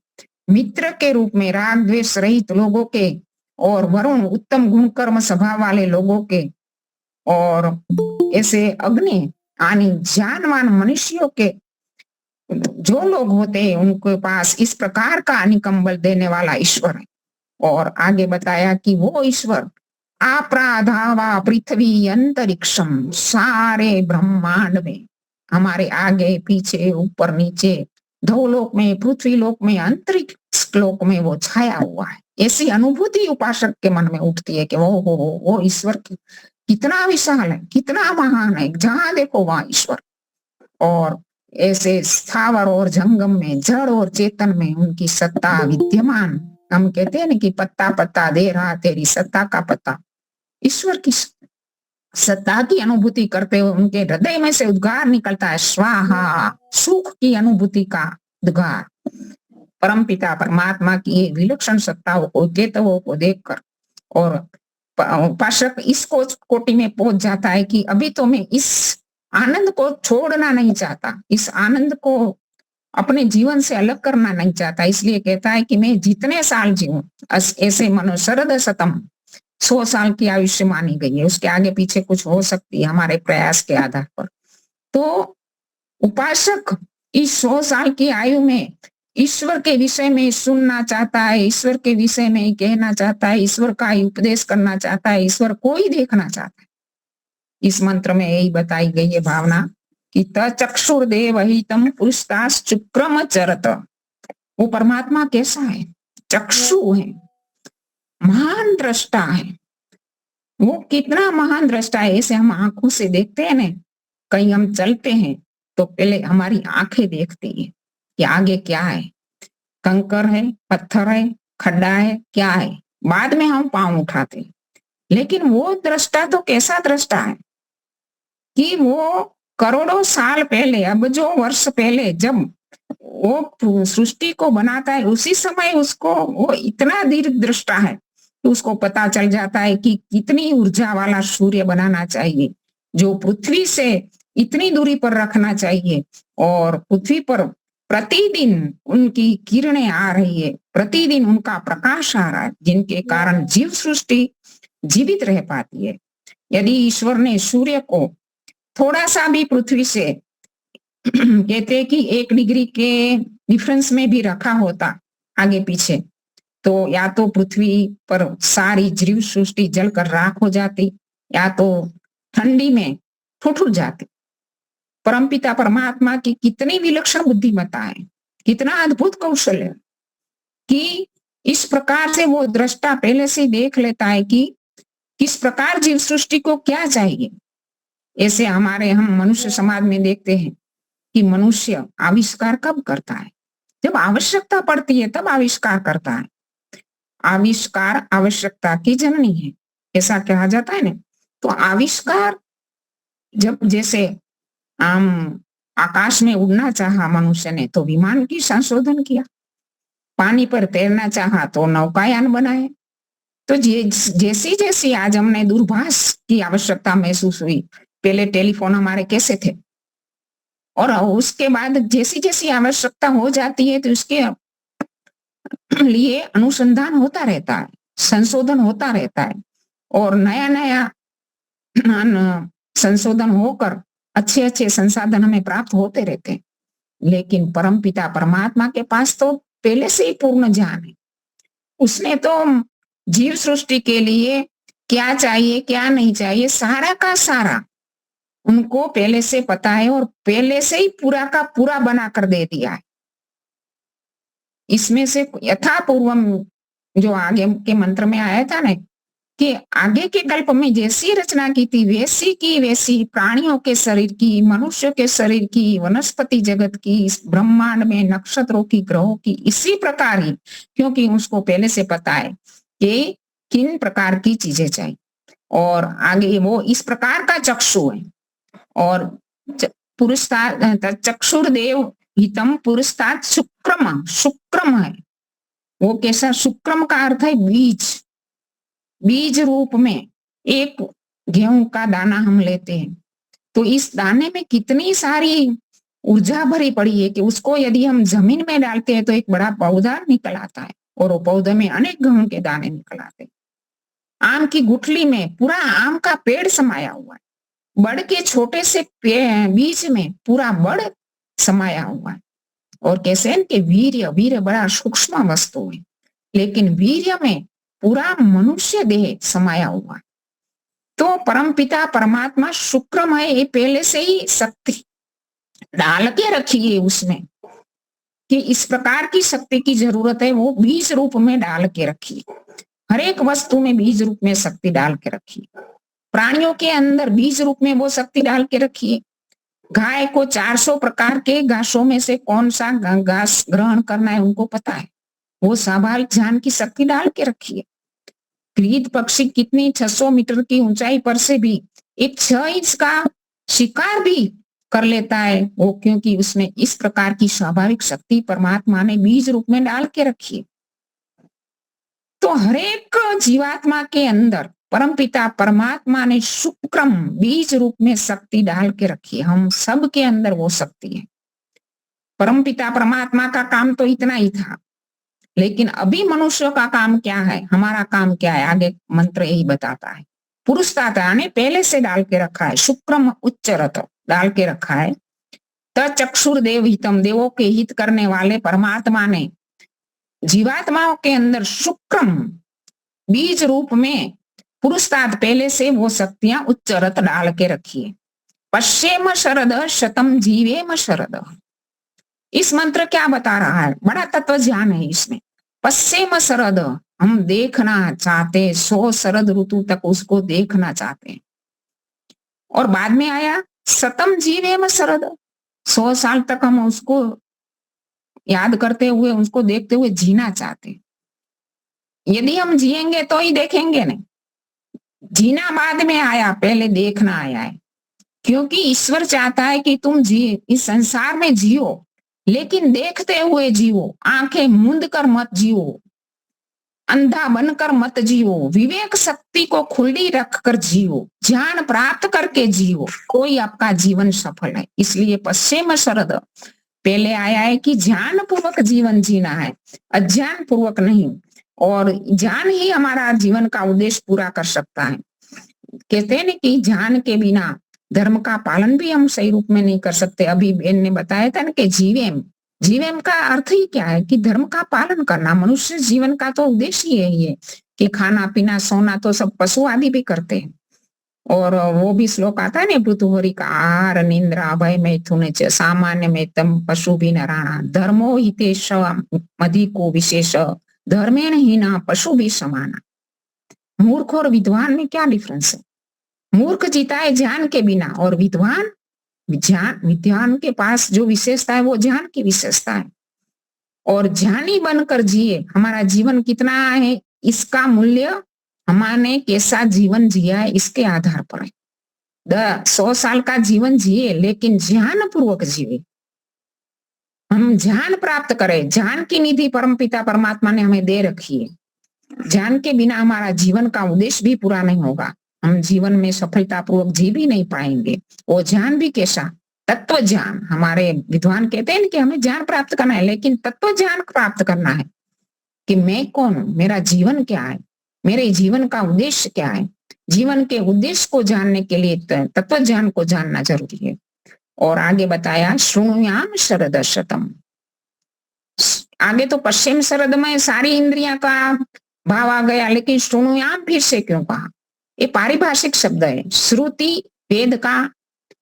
Speaker 2: मित्र के रूप में, राग द्वेष रहित लोगों के और वरुण उत्तम गुण कर्म स्वभाव वाले लोगों के, और ऐसे अग्नि आनी ज्ञानवान मनुष्यों के जो लोग होते हैं उनके पास इस प्रकार का अनिकम बल देने वाला ईश्वर है। और आगे बताया कि वो ईश्वर अपराधावा पृथ्वी अंतरिक्षम, सारे ब्रह्मांड में, हमारे आगे पीछे ऊपर नीचे, धोलोक में, पृथ्वी लोक में, अंतरिक्ष लोक में वो छाया हुआ है। ऐसी अनुभूति उपासक के मन में उठती है कि वो ईश्वर कितना विशाल है, कितना महान है, जहां देखो वहां ईश्वर। और ऐसे स्थावर और जंगम में, जड़ और चेतन में उनकी सत्ता विद्यमान। हम कहते हैं ना कि पत्ता पत्ता दे रहा तेरी सत्ता का पता, ईश्वर की सत्ता की अनुभूति करते हुए उनके हृदय में से उद्गार निकलता है, स्वाहा, सुख की अनुभूति का उद्गार। परमपिता परमात्मा की ये विलक्षण सत्ताओं को, केतवों को देखकर और उपासक इस कोटि में पहुंच जाता है कि अभी तो मैं इस आनंद को छोड़ना नहीं चाहता, इस आनंद को अपने जीवन से अलग करना नहीं चाहता। इसलिए कहता है कि मैं जितने साल जीऊं, ऐसे मनो शरद शतम, 100 साल की आयुष्य मानी गई है, उसके आगे पीछे कुछ हो सकती है हमारे प्रयास के आधार पर। तो उपासक इस 100 साल की आयु में ईश्वर के विषय में सुनना चाहता है, ईश्वर के विषय में कहना चाहता है, ईश्वर का उपदेश करना चाहता है, ईश्वर को ही देखना चाहता है। इस मंत्र में यही बताई गई है भावना कि तक्षुर्देव हितम पुरुषतास चुक्रम चरत। वो परमात्मा कैसा है? चक्षु है, महान दृष्टा है। वो कितना महान दृष्टा है, ऐसे हम आंखों से देखते हैं ना, कहीं हम चलते हैं तो पहले हमारी आंखें देखती है कि आगे क्या है, कंकर है, पत्थर है, खड्डा है, क्या है, बाद में हम पांव उठाते। लेकिन वो दृष्टा तो कैसा दृष्टा है कि वो करोड़ों साल पहले, अबजों वर्ष पहले जब वो सृष्टि को बनाता है, उसी समय उसको वो इतना दीर्घ दृष्टा है कि उसको पता चल जाता है कि कितनी ऊर्जा वाला सूर्य बनाना चाहिए, जो पृथ्वी से इतनी दूरी पर रखना चाहिए, और पृथ्वी पर प्रतिदिन उनकी किरणें आ रही है, प्रतिदिन उनका प्रकाश आ रहा है, जिनके कारण जीव सृष्टि जीवित रह पाती है। यदि ईश्वर ने सूर्य को थोड़ा सा भी पृथ्वी से कहते कि 1 डिग्री के डिफरेंस में भी रखा होता आगे पीछे, तो या तो पृथ्वी पर सारी जीव सृष्टि जलकर राख हो जाती, या तो ठंडी में ठुठुर जाती। परमपिता परमात्मा की कितनी विलक्षण बुद्धिमत्ता है, कितना अद्भुत कौशल है कि इस प्रकार से वो दृष्टा पहले से देख लेता है कि किस प्रकार जीव सृष्टि को क्या चाहिए। ऐसे हम मनुष्य समाज में देखते हैं कि मनुष्य आविष्कार कब करता है? जब आवश्यकता पड़ती है तब आविष्कार करता है। आविष्कार आवश्यकता की जननी है, ऐसा कहा जाता है ना। तो आविष्कार जब जैसे आकाश में उड़ना चाहा मनुष्य ने तो विमान की संशोधन किया, पानी पर तैरना चाहा तो नौकायान बनाए। तो जैसी जैसी आज हमने दूरभाष की आवश्यकता महसूस हुई, पहले टेलीफोन हमारे कैसे थे, और उसके बाद जैसी जैसी आवश्यकता हो जाती है तो उसके लिए अनुसंधान होता रहता है, संशोधन होता रहता है, और नया नया संशोधन होकर अच्छे अच्छे संसाधन हमें प्राप्त होते रहते हैं। लेकिन परमपिता परमात्मा के पास तो पहले से ही पूर्ण ज्ञान है। उसने तो जीव सृष्टि के लिए क्या चाहिए क्या नहीं चाहिए सारा का सारा उनको पहले से पता है, और पहले से ही पूरा का पूरा बना कर दे दिया है। इसमें से यथा पूर्वम जो आगे के मंत्र में आया था ना कि आगे के कल्प में जैसी रचना की थी वैसी की वैसी प्राणियों के शरीर की, मनुष्य के शरीर की, वनस्पति जगत की, इस ब्रह्मांड में नक्षत्रों की, ग्रहों की, इसी प्रकार ही, क्योंकि उसको पहले से पता है कि किन प्रकार की चीजें चाहिए। और आगे वो इस प्रकार का चक्षु है, और पुरुषता चक्षुर्देव हितम पुरुषता शुक्रम, शुक्रम है वो कैसा? शुक्रम का अर्थ है बीज। बीज रूप में एक गेहूं का दाना हम लेते हैं तो इस दाने में कितनी सारी ऊर्जा भरी पड़ी है कि उसको यदि हम जमीन में डालते हैं तो एक बड़ा पौधा निकल आता है, और वो पौधे में अनेक गेहूं के दाने निकल आते हैं। आम की गुठली में पूरा आम का पेड़ समाया हुआ है, बड़ के छोटे से बीज में पूरा बड़ समाया हुआ है। और कैसे कि वीर्य बड़ा सूक्ष्म वस्तु है, लेकिन वीर्य में पूरा मनुष्य देह समाया हुआ है। तो परमपिता परमात्मा शुक्रमय ये पहले से ही शक्ति डाल के रखी है उसमें कि इस प्रकार की शक्ति की जरूरत है, वो बीज रूप में डाल के रखी। हर एक वस्तु में बीज रूप में शक्ति डाल के रखी। प्राणियों के अंदर बीज रूप में वो शक्ति डाल के रखी है। गाय को 400 प्रकार के घासों में से कौन सा घास ग्रहण करना है उनको पता है, वो स्वाभाविक ज्ञान की शक्ति डाल के रखी है। गिद्ध पक्षी कितनी 600 मीटर की ऊंचाई पर से भी एक 6 इंच का शिकार भी कर लेता है वो, क्योंकि उसने इस प्रकार की स्वाभाविक शक्ति परमात्मा ने बीज रूप में डाल के रखी है। तो हरेक जीवात्मा के अंदर परमपिता परमात्मा ने शुक्रम बीज रूप में शक्ति डाल के रखी है। हम सब के अंदर वो शक्ति है। परमपिता परमात्मा का काम तो इतना ही था, लेकिन अभी मनुष्यों का काम क्या है, हमारा काम क्या है, आगे मंत्र यही बताता है। पुरुषता ने पहले से डाल के रखा है, शुक्रम उच्चरत डाल के रखा है। तचक्षुर देव हितम, देवों के हित करने वाले परमात्मा ने जीवात्माओं के अंदर शुक्रम बीज रूप में पुरुषतात पहले से वो शक्तियां उच्चरत डाल के रखी है। पश्चिम शरद शतम जीवेम शरद, इस मंत्र क्या बता रहा है, बड़ा तत्व ज्ञान है इसमें। पश्चिम शरद, हम देखना चाहते, 100 शरद ऋतु तक उसको देखना चाहते हैं। और बाद में आया शतम जीवेम शरद, 100 साल तक हम उसको याद करते हुए, उसको देखते हुए जीना चाहते। यदि हम जिएंगे तो ही देखेंगे नहीं, जीना बाद में आया, पहले देखना आया है। क्योंकि ईश्वर चाहता है कि तुम जिए, इस संसार में जियो, लेकिन देखते हुए जियो, आंखें मूंद कर मत जियो, अंधा बनकर मत जियो, विवेक शक्ति को खुली रखकर जियो, ज्ञान प्राप्त करके जियो, कोई आपका जीवन सफल है। इसलिए पश्चिम शरद पहले आया है कि ज्ञान पूर्वक जीवन जीना है, अज्ञान पूर्वक नहीं। और ज्ञान ही हमारा जीवन का उद्देश्य पूरा कर सकता है। कहते हैं कि ज्ञान के बिना धर्म का पालन भी हम सही रूप में नहीं कर सकते। अभी बहन ने बताया था ना कि जीवेम, जीवेम का अर्थ ही क्या है कि धर्म का पालन करना। मनुष्य जीवन का तो उद्देश्य ही यही है कि खाना पीना सोना तो सब पशु आदि भी करते हैं। और वो भी श्लोक आता है ना, पृथुहरि का आहार निंद्रा अभय मैथुन च सामान्य में तम पशु भी नराणा धर्मो हितेश मधि को विशेष धर्मेण ही ना पशु भी समाना। मूर्ख और विद्वान में क्या डिफरेंस है? मूर्ख जीता है ज्ञान के बिना, और विद्वान विद्वान के पास जो विशेषता है वो ज्ञान की विशेषता है। और ज्ञानी बनकर जिए, हमारा जीवन कितना है इसका मूल्य हमने कैसा जीवन जिया है इसके आधार पर है। 100 साल का जीवन जिए, लेकिन ज्ञान पूर्वक जिए, हम ज्ञान प्राप्त करें। ज्ञान की निधि परमपिता परमात्मा ने हमें दे रखी है। ज्ञान के बिना हमारा जीवन का उद्देश्य भी पूरा नहीं होगा, हम जीवन में सफलता पूर्वक जी भी नहीं पाएंगे। वो ज्ञान भी कैसा, तत्व ज्ञान। हमारे विद्वान कहते हैं कि हमें ज्ञान प्राप्त करना है, लेकिन तत्व ज्ञान प्राप्त करना है कि मैं कौन हूं, मेरा जीवन क्या है, मेरे जीवन का उद्देश्य क्या है। जीवन के उद्देश्य को जानने के लिए तत्व ज्ञान को जानना जरूरी है। और आगे बताया शृणुयाम शरद शतम, आगे तो पश्चिम शरद में सारी इंद्रियां का भाव आ गया, लेकिन शृणुयाम फिर से क्यों कहा? ये पारिभाषिक शब्द है। श्रुति वेद का,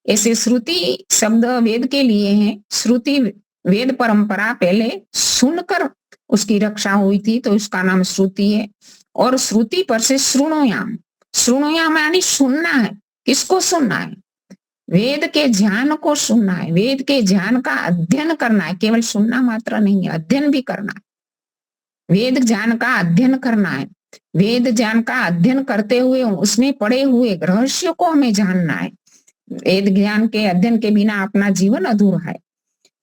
Speaker 2: ऐसे श्रुति शब्द वेद के लिए है। श्रुति वेद परंपरा पहले सुनकर उसकी रक्षा हुई थी, तो उसका नाम श्रुति है। और श्रुति पर से शृणुयाम, शृणुयाम यानी सुनना है। किसको सुनना है? वेद के ज्ञान को सुनना है, वेद के ज्ञान का अध्ययन करना है। केवल सुनना मात्र नहीं है, अध्ययन भी करना है। वेद ज्ञान का अध्ययन करना है। वेद ज्ञान का अध्ययन करते हुए उसमें पड़े हुए रहस्य को हमें जानना है। वेद ज्ञान के अध्ययन के बिना अपना जीवन अधूरा है।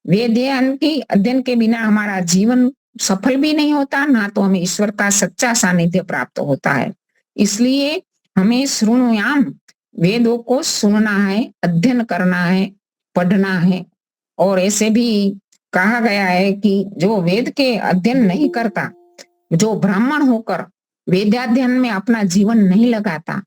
Speaker 2: वेद ज्ञान के अध्ययन के बिना हमारा जीवन सफल भी नहीं होता, ना तो हमें ईश्वर का सच्चा सानिध्य प्राप्त होता है। इसलिए हमें शृणुयाम, वेदों को सुनना है, अध्ययन करना है, पढ़ना है। और ऐसे भी कहा गया है कि जो वेद के अध्ययन नहीं करता, जो ब्राह्मण होकर वेदाध्ययन में अपना जीवन नहीं लगाता,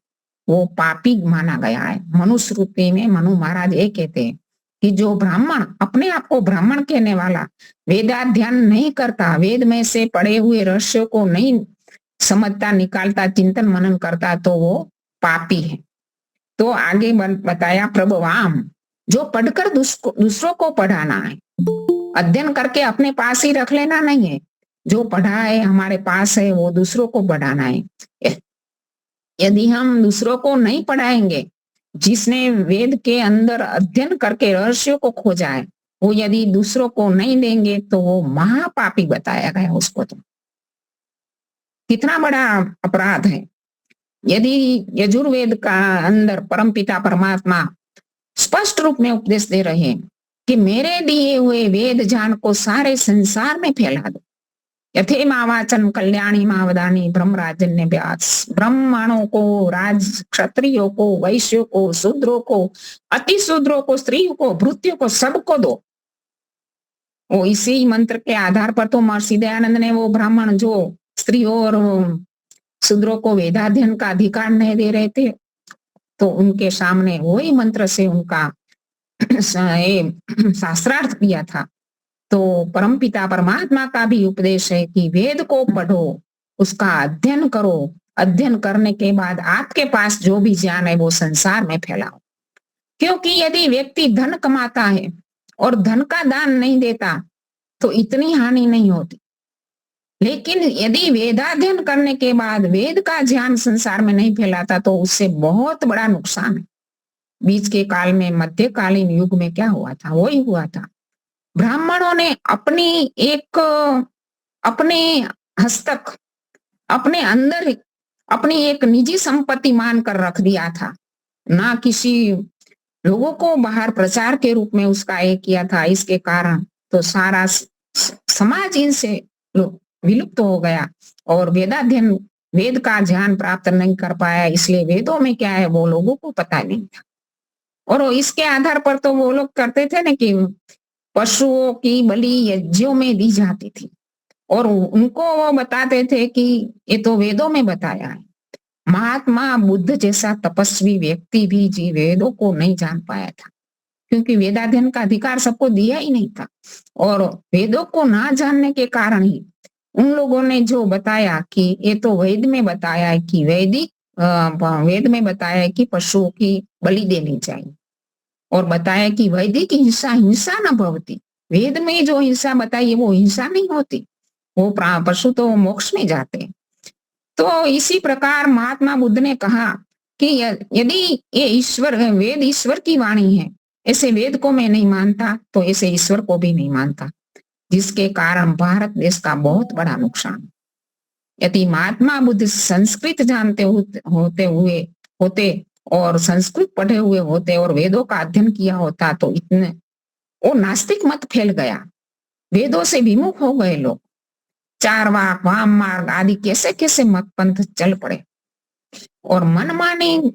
Speaker 2: वो पापी माना गया है। मनुस्मृति में मनु महाराज ये कहते हैं कि जो ब्राह्मण, अपने आप को ब्राह्मण कहने वाला, वेदाध्ययन नहीं करता, वेद में से पढ़े हुए रहस्यों को नहीं समझता, निकालता, चिंतन मनन करता, तो वो पापी है। तो आगे बताया प्रभवाम, जो पढ़कर दूसरों को पढ़ाना है। अध्ययन करके अपने पास ही रख लेना नहीं है, जो पढ़ा है हमारे पास है वो दूसरों को बढ़ाना है। यदि हम दूसरों को नहीं पढ़ाएंगे, जिसने वेद के अंदर अध्ययन करके रहस्यों को खोजा है, वो यदि दूसरों को नहीं देंगे तो वो महापापी बताया गया उसको। तो कितना बड़ा अपराध है। यदि यजुर्वेद का अंदर परमपिता परमात्मा स्पष्ट रूप में उपदेश दे रहे हैं कि मेरे दिए हुए वेद ज्ञान को सारे संसार में फैला दो, यथे मावाचन कल्याणी मावदानी ब्रह्मराजन्य व्यास, ब्राह्मणों को, राज क्षत्रियों को, वैश्यों को, शूद्रों को, अति शूद्रों को, स्त्रियों को, भृत्यों को, सबको दो। वो इसी मंत्र के आधार पर तो महर्षि दयानंद ने वो ब्राह्मण जो स्त्रियों और शूद्रों को वेदाध्ययन का अधिकार नहीं दे रहे थे, तो उनके सामने वही मंत्र से उनका शास्त्रार्थ किया था। तो परमपिता परमात्मा का भी उपदेश है कि वेद को पढ़ो, उसका अध्ययन करो, अध्ययन करने के बाद आपके पास जो भी ज्ञान है वो संसार में फैलाओ। क्योंकि यदि व्यक्ति धन कमाता है और धन का दान नहीं देता तो इतनी हानि नहीं होती, लेकिन यदि वेदाध्ययन करने के बाद वेद का ज्ञान संसार में नहीं फैलाता तो उससे बहुत बड़ा नुकसान है। बीच के काल में, मध्यकालीन युग में क्या हुआ था, वही हुआ था। ब्राह्मणों ने अपने हस्तक, अपने अंदर अपनी एक निजी संपत्ति मानकर रख दिया था, ना किसी लोगों को बाहर प्रचार के रूप में उसका एक किया था। इसके कारण तो सारा समाज इनसे विलुप्त हो गया और वेदाध्ययन, वेद का ज्ञान प्राप्त नहीं कर पाया। इसलिए वेदों में क्या है वो लोगों को पता नहीं था, और इसके आधार पर तो वो लोग करते थे ना कि पशुओं की बलि यज्ञों में दी जाती थी, और उनको वो बताते थे कि ये तो वेदों में बताया है। महात्मा बुद्ध जैसा तपस्वी व्यक्ति भी जी वेदों को नहीं जान पाया था, क्योंकि वेदाध्ययन का अधिकार सबको दिया ही नहीं था। और वेदों को ना जानने के कारण ही उन लोगों ने जो बताया कि ये तो वेद में बताया है कि वेद में बताया है कि पशुओं की बलि देनी चाहिए, और बताया कि वैदिक हिंसा न भवती। वेद में जो हिंसा बताई वो हिंसा नहीं होती, वो पशु तो मोक्ष में जाते। तो इसी प्रकार महात्मा बुद्ध ने कहा कि यदि ये ईश्वर है, वेद ईश्वर की वाणी है, ऐसे वेद को मैं नहीं मानता तो ऐसे ईश्वर को भी नहीं मानता, जिसके कारण भारत देश का बहुत बड़ा नुकसान। यदि महात्मा बुद्ध संस्कृत जानते होते और संस्कृत पढ़े हुए होते और वेदों का अध्ययन किया होता तो इतने वो नास्तिक मत फैल गया, वेदों से विमुख हो गए लोग, चारवाक, वाम मार्ग आदि कैसे कैसे मत पंथ चल पड़े और मनमानी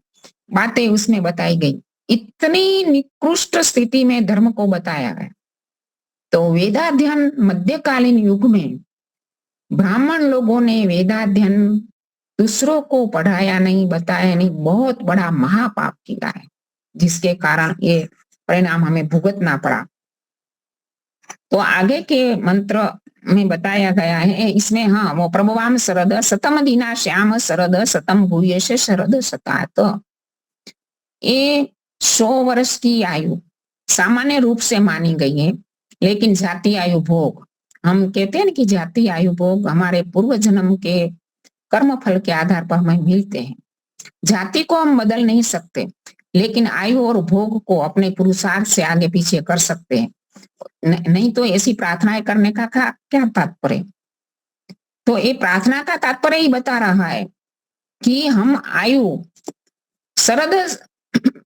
Speaker 2: बातें उसमें बताई गई। इतनी निकृष्ट स्थिति में धर्म को बताया गया। तो वेदाध्ययन मध्यकालीन युग में ब्राह्मण लोगों ने वेदाध्ययन दूसरों को पढ़ाया नहीं, बताया नहीं, बहुत बड़ा महापाप किया है, जिसके कारण ये परिणाम हमें भुगतना पड़ा। तो आगे के मंत्र में बताया गया है इसमें, हाँ, वो प्रभुवाम शरद शतम दीना श्याम शरद शतम भूयेश शरद शतात। ये 100 वर्ष की आयु सामान्य रूप से मानी गई है, लेकिन जाति आयु भोग, हम कहते हैं कि जाति आयु भोग हमारे पूर्व जन्म के कर्म फल के आधार पर हमें मिलते हैं। जाति को हम बदल नहीं सकते, लेकिन आयु और भोग को अपने पुरुषार्थ से आगे पीछे कर सकते हैं। नहीं तो ऐसी प्रार्थनाएं करने का क्या तात्पर्य? तो ये प्रार्थना का तात्पर्य ही बता रहा है कि हम आयु शरद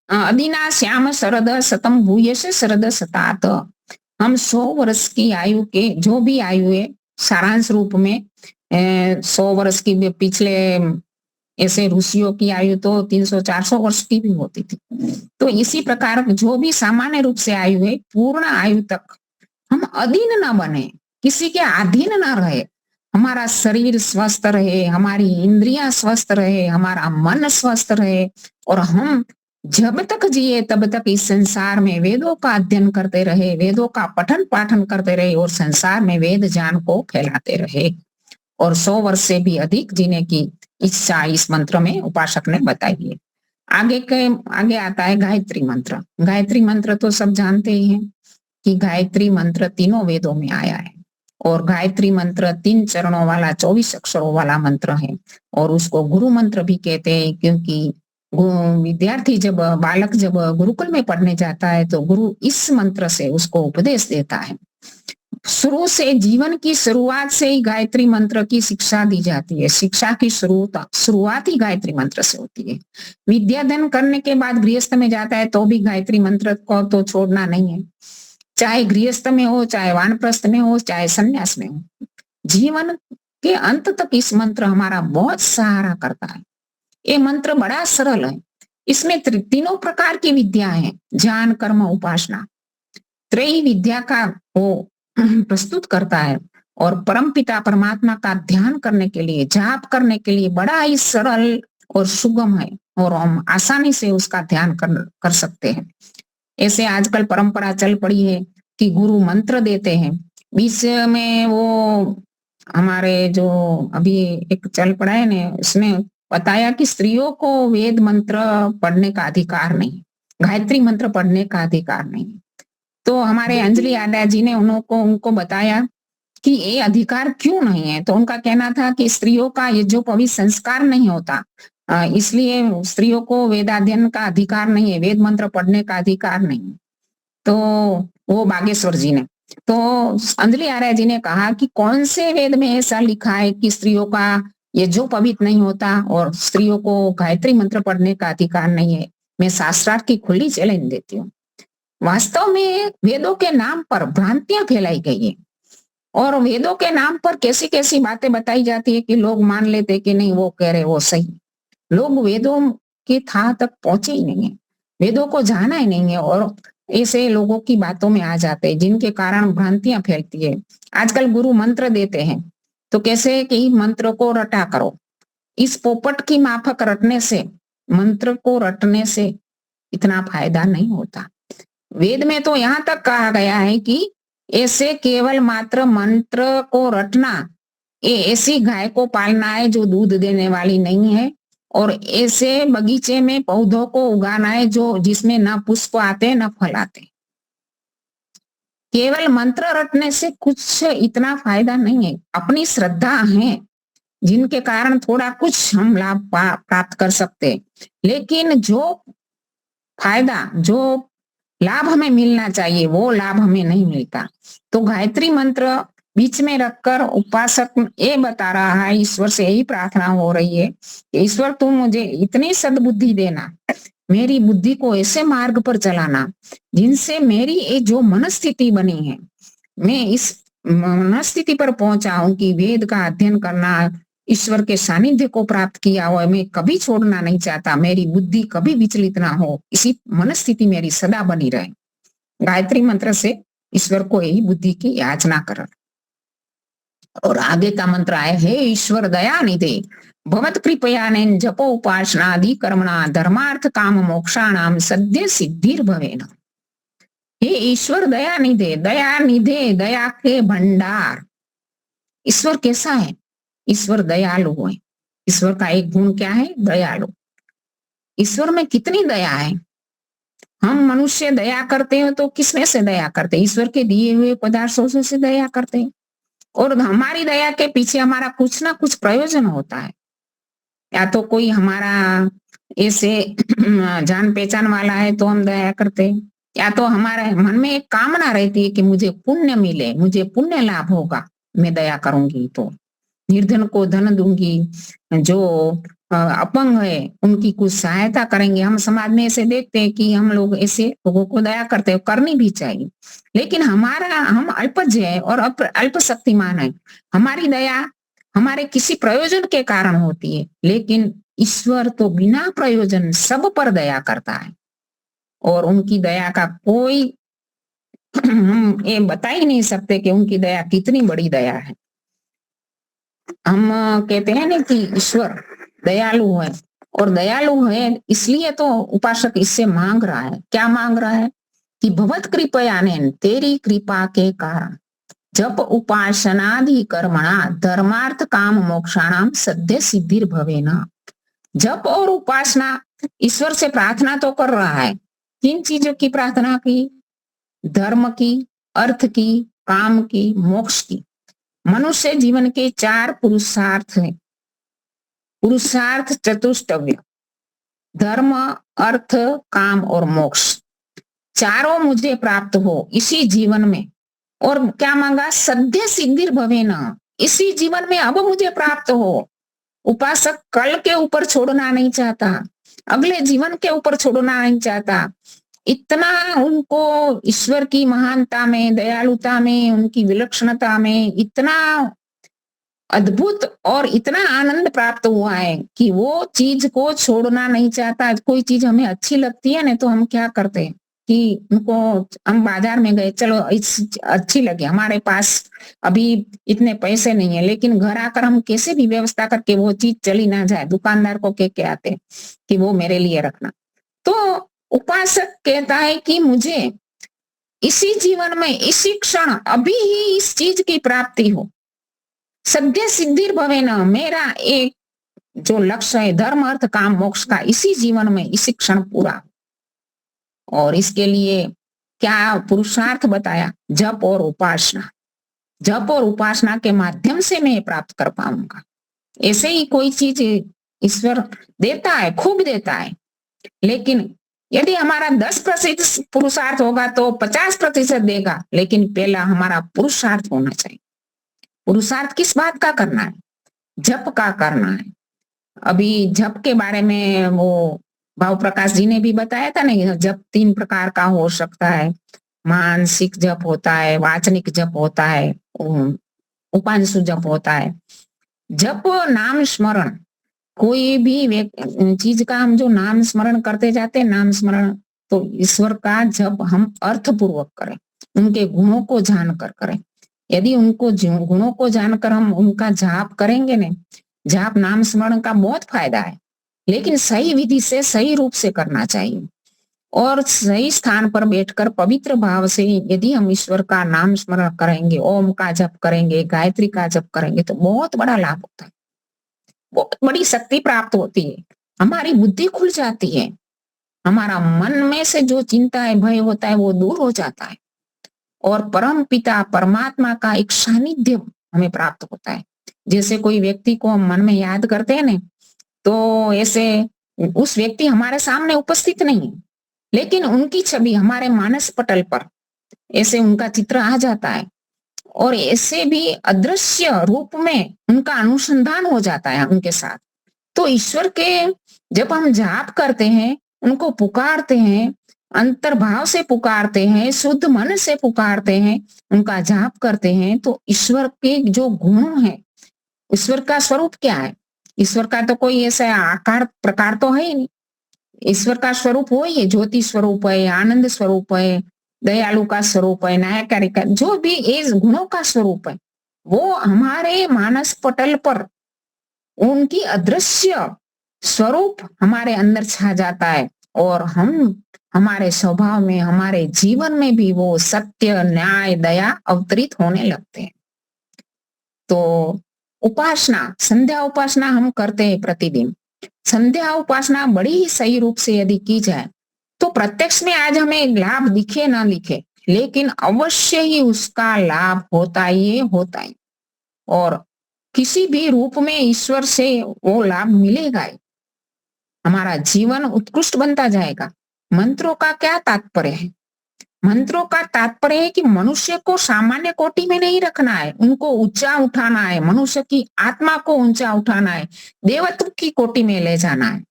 Speaker 2: अदीना श्याम शरद शतम भूयेश शरद शतात, हम 100 वर्ष की आयु के जो भी आयु है, सारांश रूप में 100 वर्ष की, पिछले ऐसे ऋषियों की आयु तो 300-400 वर्ष की भी होती थी। तो इसी प्रकार जो भी सामान्य रूप से आयु है, पूर्ण आयु तक हम अधीन न बने, किसी के अधीन न रहे, हमारा शरीर स्वस्थ रहे, हमारी इंद्रियां स्वस्थ रहे, हमारा मन स्वस्थ रहे, और हम जब तक जिए तब तक इस संसार में वेदों का अध्ययन करते रहे, वेदों का पठन पाठन करते रहे और संसार में वेद ज्ञान को फैलाते रहे, और 100 वर्ष से भी अधिक जीने की इच्छा इस मंत्र में उपासक ने बताई है। आगे आता है गायत्री मंत्र। गायत्री मंत्र तो सब जानते ही हैं कि गायत्री मंत्र तीनों वेदों में आया है, और गायत्री मंत्र 3 चरणों वाला 24 अक्षरों वाला मंत्र है, और उसको गुरु मंत्र भी कहते हैं, क्योंकि विद्यार्थी बालक जब गुरुकुल में पढ़ने जाता है तो गुरु इस मंत्र से उसको उपदेश देता है। शुरू से, जीवन की शुरुआत से ही गायत्री मंत्र की शिक्षा दी जाती है। शिक्षा की शुरुआत ही गायत्री मंत्र से होती है। विद्यादान करने के बाद गृहस्थ में जाता है तो भी गायत्री मंत्र को तो छोड़ना नहीं है, चाहे गृहस्थ में हो, चाहे वानप्रस्थ में हो, चाहे संन्यास में हो। जीवन के अंत तक इस मंत्र हमारा बहुत सहारा करता है। ये मंत्र बड़ा सरल है। इसमें तीनों प्रकार की विद्या है, ज्ञान, कर्म, उपासना। त्रयी विद्या का वो प्रस्तुत करता है और परमपिता परमात्मा का ध्यान करने के लिए, जाप करने के लिए बड़ा ही सरल और सुगम है और हम आसानी से उसका ध्यान कर सकते हैं। ऐसे आजकल परंपरा चल पड़ी है कि गुरु मंत्र देते हैं। बीच में वो हमारे जो अभी एक चल पड़ा है ना, उसमें बताया कि स्त्रियों को वेद मंत्र पढ़ने का अधिकार नहीं, गायत्री मंत्र पढ़ने का अधिकार नहीं। तो हमारे अंजलि आडा जी ने उनको बताया कि ये अधिकार क्यों नहीं है। तो उनका कहना था कि स्त्रियों का ये जो पवित्र संस्कार नहीं होता, इसलिए स्त्रियों को वेदाध्ययन का अधिकार नहीं है, वेद मंत्र पढ़ने का अधिकार नहीं। तो वो बागेश्वर जी ने, तो अंजलि आर्य जी ने कहा कि कौन से वेद में ऐसा लिखा है कि स्त्रियों का ये जो पवित्र नहीं होता और स्त्रियों को गायत्री मंत्र पढ़ने का अधिकार नहीं है। मैं शास्त्रार्थ की खुली चैलेंज देती हूँ। वास्तव में वेदों के नाम पर भ्रांतियां फैलाई गई है और वेदों के नाम पर कैसी कैसी बातें बताई जाती है कि लोग मान लेते कि नहीं, वो कह रहे वो सही। लोग वेदों की था तक पहुंचे ही नहीं है, वेदों को जाना ही नहीं है और ऐसे लोगों की बातों में आ जाते हैं, जिनके कारण भ्रांतियां फैलती है। आजकल गुरु मंत्र देते हैं तो कैसे कि मंत्र को रटा करो। इस पोपट की माफक रटने से, मंत्र को रटने से इतना फायदा नहीं होता। वेद में तो यहाँ तक कहा गया है कि ऐसे केवल मात्र मंत्र को रटना, ये ऐसी गाय को पालना है जो दूध देने वाली नहीं है, और ऐसे बगीचे में पौधों को उगाना है जो जिसमें न पुष्प आते न फल आते। केवल मंत्र रटने से कुछ इतना फायदा नहीं है। अपनी श्रद्धा है जिनके कारण थोड़ा कुछ हम लाभ प्राप्त कर सकते, लेकिन जो फायदा, जो लाभ हमें मिलना चाहिए वो लाभ हमें नहीं मिलता। तो गायत्री मंत्र बीच में रखकर उपासक ये बता रहा है, ईश्वर से यही प्रार्थना हो रही है कि ईश्वर तुम मुझे इतनी सद्बुद्धि देना, मेरी बुद्धि को ऐसे मार्ग पर चलाना जिनसे मेरी ये जो मनस्थिति बनी है, मैं इस मनस्थिति पर पहुंचा हूं कि वेद का अध्ययन करना, ईश्वर के सानिध्य को प्राप्त किया हो, मैं कभी छोड़ना नहीं चाहता, मेरी बुद्धि कभी विचलित ना हो, इसी मनस्थिति मेरी सदा बनी रहे। गायत्री मंत्र से ईश्वर को यही बुद्धि की याचना कर। और आगे का मंत्र आए, हे ईश्वर दया निधे भवत कृपयानेन जपो उपासनादि कर्मणा धर्मार्थ काम मोक्षाणाम सद्य सिद्धिर भवेन। हे ईश्वर दया निधे, दया निधे, दया के भंडार। ईश्वर कैसा है? ईश्वर दयालु है। ईश्वर का एक गुण क्या है? दयालु। ईश्वर में कितनी दया है। हम मनुष्य दया करते हैं तो किसमें से दया करते हैं? ईश्वर के दिए हुए पदार्थों से दया करते हैं, और हमारी दया के पीछे हमारा कुछ ना कुछ प्रयोजन होता है। या तो कोई हमारा ऐसे जान पहचान वाला है तो हम दया करते हैं, या तो हमारे मन में एक कामना रहती है कि मुझे पुण्य मिले, मुझे पुण्य लाभ होगा, मैं दया करूंगी तो निर्धन को धन दूंगी, जो अपंग है उनकी कुछ सहायता करेंगे। हम समाज में ऐसे देखते हैं कि हम लोग ऐसे लोगों को दया करते हैं, करनी भी चाहिए, लेकिन हम अल्पज्ञ है और अल्प शक्तिमान है। हमारी दया हमारे किसी प्रयोजन के कारण होती है, लेकिन ईश्वर तो बिना प्रयोजन सब पर दया करता है, और उनकी दया का कोई हम ये बता ही नहीं सकते कि उनकी दया कितनी बड़ी दया है। हम कहते हैं ना कि ईश्वर दयालु है, और दयालु है इसलिए तो उपासक इससे मांग रहा है। क्या मांग रहा है? कि भवत कृपयानेन, तेरी कृपा के कारण, जप उपासनादि कर्मणा धर्मार्थ काम मोक्षाणाम सद्य सिद्धिर भवेना। जप और उपासना, ईश्वर से प्रार्थना तो कर रहा है। किन चीजों की प्रार्थना की? धर्म की, अर्थ की, काम की, मोक्ष की। मनुष्य जीवन के 4 पुरुषार्थ हैं, पुरुषार्थ चतुष्टव्य, धर्म, अर्थ, काम और मोक्ष। चारों मुझे प्राप्त हो इसी जीवन में, और क्या मांगा? सद्य सिद्धिर भवेन, इसी जीवन में अब मुझे प्राप्त हो। उपासक कल के ऊपर छोड़ना नहीं चाहता, अगले जीवन के ऊपर छोड़ना नहीं चाहता। इतना उनको ईश्वर की महानता में, दयालुता में, उनकी विलक्षणता में इतना अद्भुत और इतना आनंद प्राप्त हुआ है कि वो चीज को छोड़ना नहीं चाहता। कोई चीज हमें अच्छी लगती है ना, तो हम क्या करते हैं कि उनको, हम बाजार में गए, चलो अच्छी लगी, हमारे पास अभी इतने पैसे नहीं है, लेकिन घर आकर हम कैसे भी व्यवस्था करके वो चीज चली ना जाए, दुकानदार को कह के आते हैं कि वो मेरे लिए रखना। तो उपासक कहता है कि मुझे इसी जीवन में, इसी क्षण, अभी ही इस चीज की प्राप्ति हो। सद्य सिद्धिर भवेन, मेरा एक जो लक्ष्य है धर्म अर्थ काम मोक्ष का, इसी जीवन में, इसी क्षण पूरा। और इसके लिए क्या पुरुषार्थ बताया? जप और उपासना। जप और उपासना के माध्यम से मैं प्राप्त कर पाऊंगा। ऐसे ही कोई चीज ईश्वर देता है, खूब देता है, लेकिन यदि हमारा 10% पुरुषार्थ होगा तो 50% देगा, लेकिन पहला हमारा पुरुषार्थ होना चाहिए। पुरुषार्थ किस बात का करना है? जप का करना है। अभी जप के बारे में वो भाव प्रकाश जी ने भी बताया था ना, जप 3 प्रकार का हो सकता है। मानसिक जप होता है, वाचनिक जप होता है, उपांशु जप होता है। जप नाम स्मरण, कोई भी चीज का हम जो नाम स्मरण करते जाते हैं, नाम स्मरण, तो ईश्वर का जप हम अर्थ पूर्वक करें, उनके गुणों को जानकर करें। यदि उनको गुणों को जानकर हम उनका जाप करेंगे ने, जाप नाम स्मरण का बहुत फायदा है, लेकिन सही विधि से, सही रूप से करना चाहिए। और सही स्थान पर बैठकर पवित्र भाव से यदि हम ईश्वर का नाम स्मरण करेंगे, ओम का जप करेंगे, गायत्री का जप करेंगे, तो बहुत बड़ा लाभ होता है, बहुत बड़ी शक्ति प्राप्त होती है, हमारी बुद्धि खुल जाती है, हमारा मन में से जो चिंता है, भय होता है, वो दूर हो जाता है, और परम पिता परमात्मा का एक सानिध्य हमें प्राप्त होता है। जैसे कोई व्यक्ति को हम मन में याद करते हैं ना, तो ऐसे उस व्यक्ति हमारे सामने उपस्थित नहीं, लेकिन उनकी छवि हमारे मानस पटल पर ऐसे उनका चित्र आ जाता है, और ऐसे भी अदृश्य रूप में उनका अनुसंधान हो जाता है उनके साथ। तो ईश्वर के जब हम जाप करते हैं, उनको पुकारते हैं, अंतर्भाव से पुकारते हैं, शुद्ध मन से पुकारते हैं, उनका जाप करते हैं, तो ईश्वर के जो गुण है, ईश्वर का स्वरूप क्या है? ईश्वर का तो कोई ऐसा आकार प्रकार तो है ही नहीं। ईश्वर का स्वरूप वो ही है, ज्योति स्वरूप है, आनंद स्वरूप है, दयालु का स्वरूप है, न्यायकारी का, जो भी इस गुणों का स्वरूप है, वो हमारे मानस पटल पर उनकी अदृश्य स्वरूप हमारे अंदर छा जाता है, और हम हमारे स्वभाव में, हमारे जीवन में भी वो सत्य, न्याय, दया अवतरित होने लगते हैं। तो उपासना, संध्या उपासना हम करते हैं प्रतिदिन। संध्या उपासना बड़ी ही सही रूप से यदि की जाए, तो प्रत्यक्ष में आज हमें लाभ दिखे ना दिखे, लेकिन अवश्य ही उसका लाभ होता ही होता ही, और किसी भी रूप में ईश्वर से वो लाभ मिलेगा ही। हमारा जीवन उत्कृष्ट बनता जाएगा। मंत्रों का क्या तात्पर्य है? मंत्रों का तात्पर्य है कि मनुष्य को सामान्य कोटि में नहीं रखना है, उनको ऊंचा उठाना है, मनुष्य की आत्मा को ऊंचा उठाना है, देवत्व की कोटि में ले जाना है।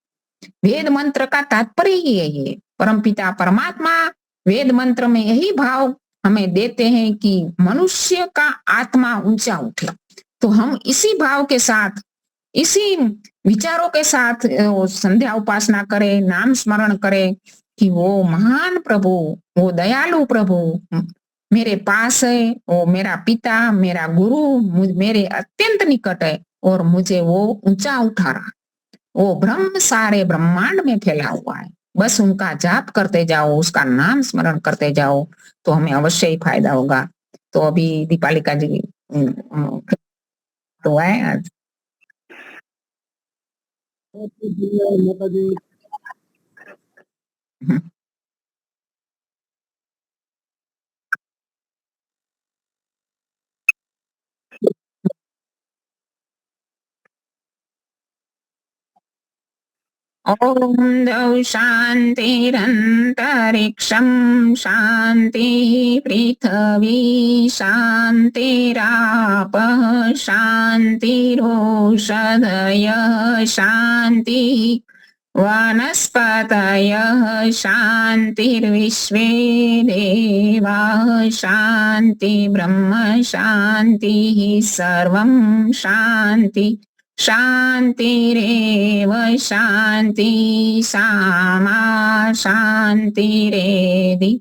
Speaker 2: वेद मंत्र का तात्पर्य ही है ये। परमपिता परमात्मा वेद मंत्र में यही भाव हमें देते हैं कि मनुष्य का आत्मा ऊंचा उठे। तो हम इसी भाव के साथ, इसी विचारों के साथ संध्या उपासना करें, नाम स्मरण करें कि वो महान प्रभु, वो दयालु प्रभु मेरे पास है, वो मेरा पिता, मेरा गुरु, मेरे अत्यंत निकट है, और मुझे वो ऊंचा उठा रहा, वो ब्रह्म सारे ब्रह्मांड में फैला हुआ है। बस उनका जाप करते जाओ, उसका नाम स्मरण करते जाओ, तो हमें अवश्य ही फायदा होगा। तो अभी दीपालिका जी तो है आज।
Speaker 3: माता जी।
Speaker 2: ॐ द्यौ शान्तिरन्तरिक्षं शान्तिः पृथिवी शान्तिरापः शान्तिरोषधयः शान्तिः वनस्पतयः शान्तिर्विश्वे देवाः शान्ति ब्रह्म शान्तिः सर्वं शान्ति शान्तिरेव शान्ति सामा शान्तिरेधि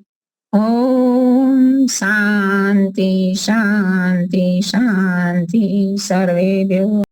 Speaker 2: ॐ शान्ति शान्ति शान्ति सर्वेभ्यो